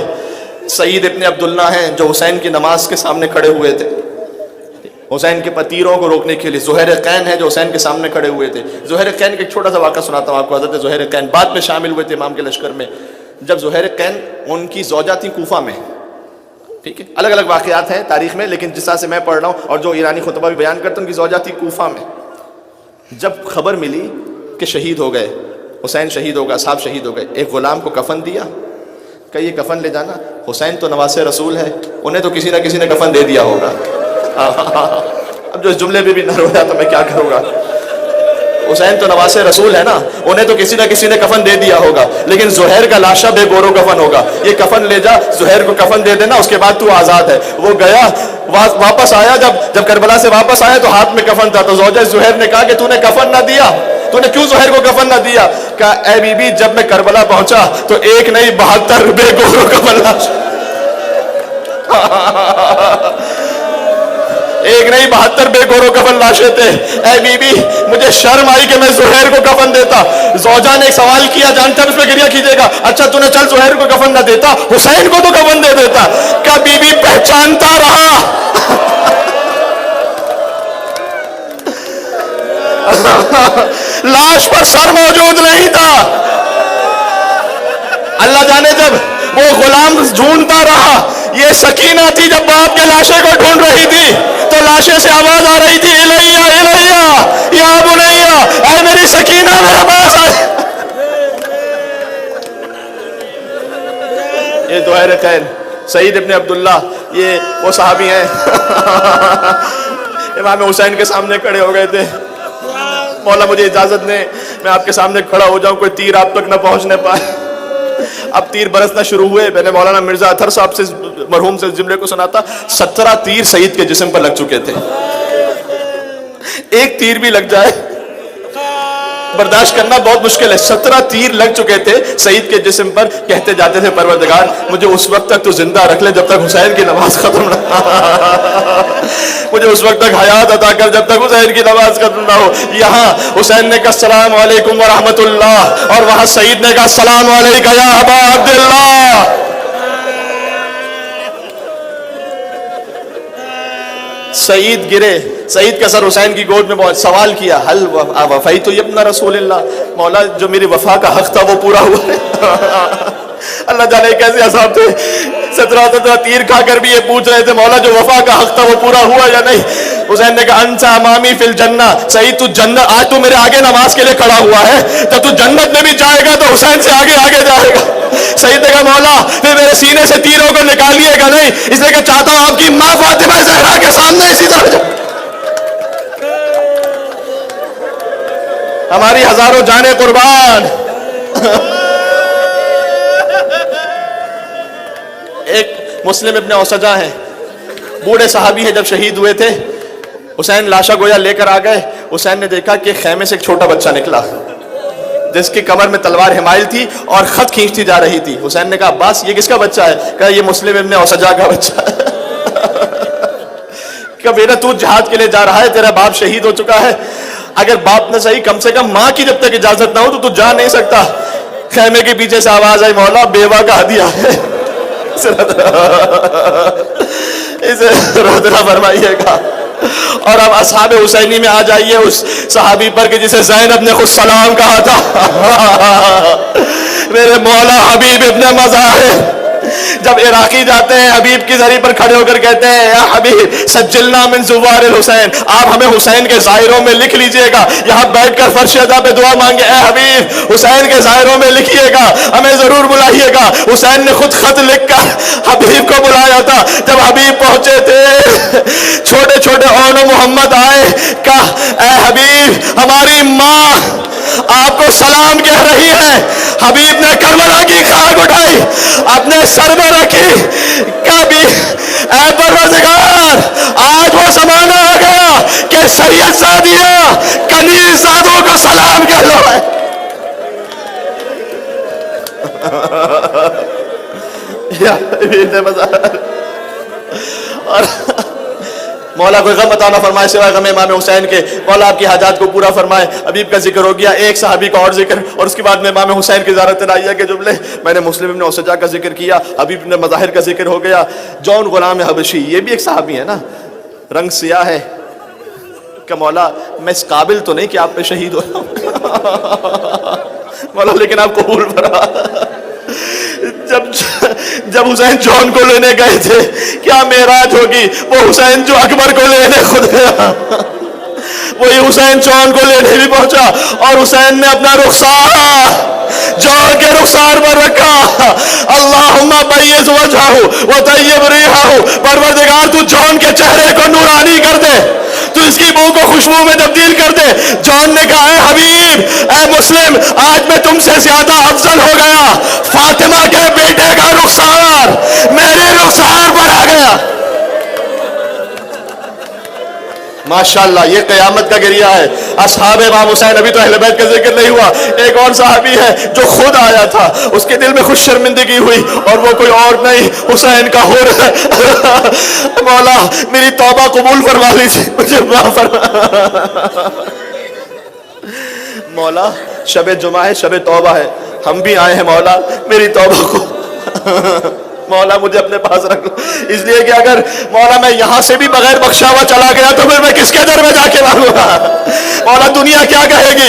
سعید ابن عبداللہ ہیں جو حسین کی نماز کے سامنے کھڑے ہوئے تھے، حسین کے پتیروں کو روکنے کے لیے۔ زہیر قین ہیں جو حسین کے سامنے کھڑے ہوئے تھے۔ زہیر قین کا ایک چھوٹا سا واقعہ سناتا ہوں آپ کو۔ حضرت زہیر قین بعد میں شامل ہوئے تھے امام کے لشکر میں۔ جب زہیر قین، ان کی زوجہ تھی کوفہ میں، ٹھیک ہے، الگ الگ واقعات ہیں تاریخ میں، لیکن جس طرح سے میں پڑھ رہا ہوں اور جو ایرانی خطبہ بھی بیان کرتے ہیں، ان کی زوجہ تھی کوفہ میں۔ جب خبر ملی کہ شہید ہو گئے، حسین شہید ہو گئے، اصحاب شہید ہو گئے، ایک غلام کو کفن دیا کہ یہ کفن لے جانا، حسین تو نواسے رسول ہے، انہیں تو کسی نہ کسی نے کفن دے دیا ہوگا۔ اب جو اس جملے پہ بھی نہ رویا تو میں کیا کروں گا، حسین تو نواسے رسول ہے نا، انہیں تو کسی نہ کسی نے کفن دے دیا ہوگا، لیکن زہیر کا لاشا بے گورو کفن ہوگا، یہ کفن لے جا، زہیر کو کفن دے دینا، اس کے بعد تو آزاد ہے۔ وہ گیا، واپس آیا، جب کربلا سے واپس آیا تو ہاتھ میں کفن تھا، تو زوجہ زہیر نے کہا کہ تو نے کفن نہ دیا، تو نے کیوں زہیر کو کفن نہ دیا؟ کہا اے بی بی جب میں کربلا پہنچا تو ایک نہیں 72 بے گورو کفن لاشا، ایک نہیں 72 بے گورو کفن لاشے تھے۔ اے بی بی مجھے شرم آئی کہ میں زہیر کو کفن دیتا۔ زوجہ نے ایک سوال کیا، جانتا ہے اس پہ گریہ کیجیے گا، اچھا تو نے چل زہیر کو کفن نہ دیتا، حسین کو تو کفن دے دیتا۔ کہا بی بی پہچانتا رہا لاش پر سر موجود نہیں تھا. اللہ جانے جب وہ غلام ڈھونڈتا رہا, یہ سکینہ تھی جب باپ کے لاشے کو ڈھونڈ رہی تھی تو لاشے سے آواز آ رہی تھی, الیہ الیہ یا بنیہ, اے میری سکینہ میرے پاس آ. یہ دوہر خیر سعید ابن عبداللہ, یہ وہ صحابی ہیں امام حسین کے سامنے کھڑے ہو گئے تھے. مولا مجھے اجازت دیں میں آپ کے سامنے کھڑا ہو جاؤں, کوئی تیر آپ تک نہ پہنچنے پائے. اب تیر برسنا شروع ہوئے. میں نے مولانا مرزا اطہر صاحب سے مرحوم سے جملے کو سنا تھا, 17 تیر سعید کے جسم پر لگ چکے تھے. ایک تیر بھی لگ جائے برداشت کرنا بہت مشکل ہے. 17 تیر لگ چکے تھے سعید کے جسم پر. کہتے جاتے تھے پروردگار مجھے اس وقت تک تو زندہ رکھ لے جب تک حسین کی نماز ختم نہ مجھے اس وقت تک حیات عطا کر جب تک حسین کی نماز ختم نہ ہو. یہاں حسین نے کہا السلام علیکم ورحمۃ اللہ, اور وہاں سعید نے کہا السلام علیکم یا ابا عبداللہ. سعید گرے, سعید کا سر حسین کی گود میں بہت سوال کیا, حل وفیت ابن رسول اللہ, مولا جو میری وفا کا حق تھا وہ پورا ہوا ہے. اللہ جانے کیسے عذاب تھے, 17 تیر کھا کر بھی یہ پوچھ رہے تھے مولا جو وفا کا حق تھا وہ پورا ہوا یا نہیں. حسین نے کہا انت امامی فی الجنہ, سعید تو جنت, آج تو میرے آگے نماز کے لیے کھڑا ہوا ہے, جب تو جنت میں بھی جائے گا تو حسین سے آگے آگے جائے گا. سعید نے کہا مولا پھر میرے سینے سے تیروں کو نکالیے گا نہیں, اس لیے کہ چاہتا ہوں آپ کی ماں فاطمہ زہرا کے سامنے اسی طرح ہماری ہزاروں جانیں قربان. ایک مسلم ابن اوسجہ ہیں, بوڑھے صحابی ہیں, جب شہید ہوئے تھے حسین لاشا گویا لے کر آ گئے. حسین نے دیکھا کہ خیمے سے ایک چھوٹا بچہ نکلا جس کی کمر میں تلوار حمائل تھی اور خط کھینچتی جا رہی تھی. حسین نے کہا عباس یہ کس کا بچہ ہے؟ کہا یہ مسلم ابن اوسجہ کا بچہ ہے. کہ بیٹا تو جہاد کے لیے جا رہا ہے, تیرا باپ شہید ہو چکا ہے, اگر باپ نہ صحیح کم سے کم ماں کی جب تک اجازت نہ ہو تو جا نہیں سکتا. خیمے کے پیچھے سے آواز آئی مولا بیوہ کا ہدیہ ہے, اسے روزہ فرمائیے گا. اور اب اصحاب حسینی میں آ جائیے اس صحابی پر کہ جسے زینب نے خود سلام کہا تھا, میرے مولا حبیب ابن مظاہر. جب عراقی جاتے ہیں حبیب کی زری پر کھڑے ہو کر کہتے ہیں یا حبیب سجلنا من زوار الحسین, آپ ہمیں حسین کے ظاہروں میں لکھ لیجئے گا. یہاں بیٹھ کر فرش ادا پہ دعا مانگے, اے حبیب حسین کے ظاہروں میں لکھیے گا, ہمیں ضرور بلائیے گا. حسین نے خود خط لکھ کر حبیب کو بلایا تھا. جب حبیب پہنچے تھے چھوٹے چھوٹے اون محمد آئے, کہا اے حبیب ہماری ماں آپ کو سلام کہہ رہی ہے. حبیب نے کربلا کی خاک اٹھائی اپنے سر میں رکھی, کبھی اے پروردگار آج وہ زمانہ آ گیا کہ سید زادیاں کنیز زادوں کو سلام کہہ لو. اور مولا کوئی غم عطا نہ فرمائے سوائے غم امام حسین کے. مولا آپ کی حاجات کو پورا فرمائے. حبیب کا ذکر ہو گیا, ایک صحابی کا اور ذکر, اور اس کے بعد میں امام حسین کی زیارت الہیہ کے جملے. میں نے مسلم ابن اوسجہ کا ذکر کیا, حبیب ابن مظاہر کا ذکر ہو گیا. جون غلام حبشی یہ بھی ایک صحابی ہے نا, رنگ سیاہ ہے. کہ مولا میں اس قابل تو نہیں کہ آپ پہ شہید ہو مولا لیکن آپ قبول فرما. جب حسین جون کو لینے گئے تھے کیا معراج ہوگی, وہ حسین جو اکبر کو لینے خود گیا, وہی حسین جون کو لینے بھی پہنچا, اور حسین نے اپنا رخسار جون کے رخسار پر رکھا. اللہم بیض وجہہ وطیب ریحہ, پروردگار تو جون کے چہرے کو نورانی کر دے, تو اس کی بو کو خوشبو میں تبدیل کر دے. جون نے کہا اے حبیب اے مسلم آج میں تم سے زیادہ افضل ہو گیا, فاطمہ کے بیٹے کا رخسار میرے رخسار پر آ گیا. ماشاءاللہ یہ قیامت کا گریہ ہے. اصحاب امام حسین, ابھی تو اہل بیت کا ذکر نہیں ہوا, ایک اور صحابی ہے جو خود آیا تھا, اس کے دل میں خوش شرمندگی ہوئی, اور وہ کوئی اور نہیں حسین کا حور ہے. مولا میری توبہ قبول فرما لیجیے, مجھے معاف فرما. مولا شب جمعہ ہے, شب توبہ ہے, ہم بھی آئے ہیں مولا میری توبہ کو مولا مجھے اپنے پاس رکھ لو، اس لیے کہ اگر مولا میں یہاں سے بھی بغیر بخشا ہوا چلا گیا تو پھر میں کس کے در میں جا کے مانگوں گا؟ مولا دنیا کیا کہے گی؟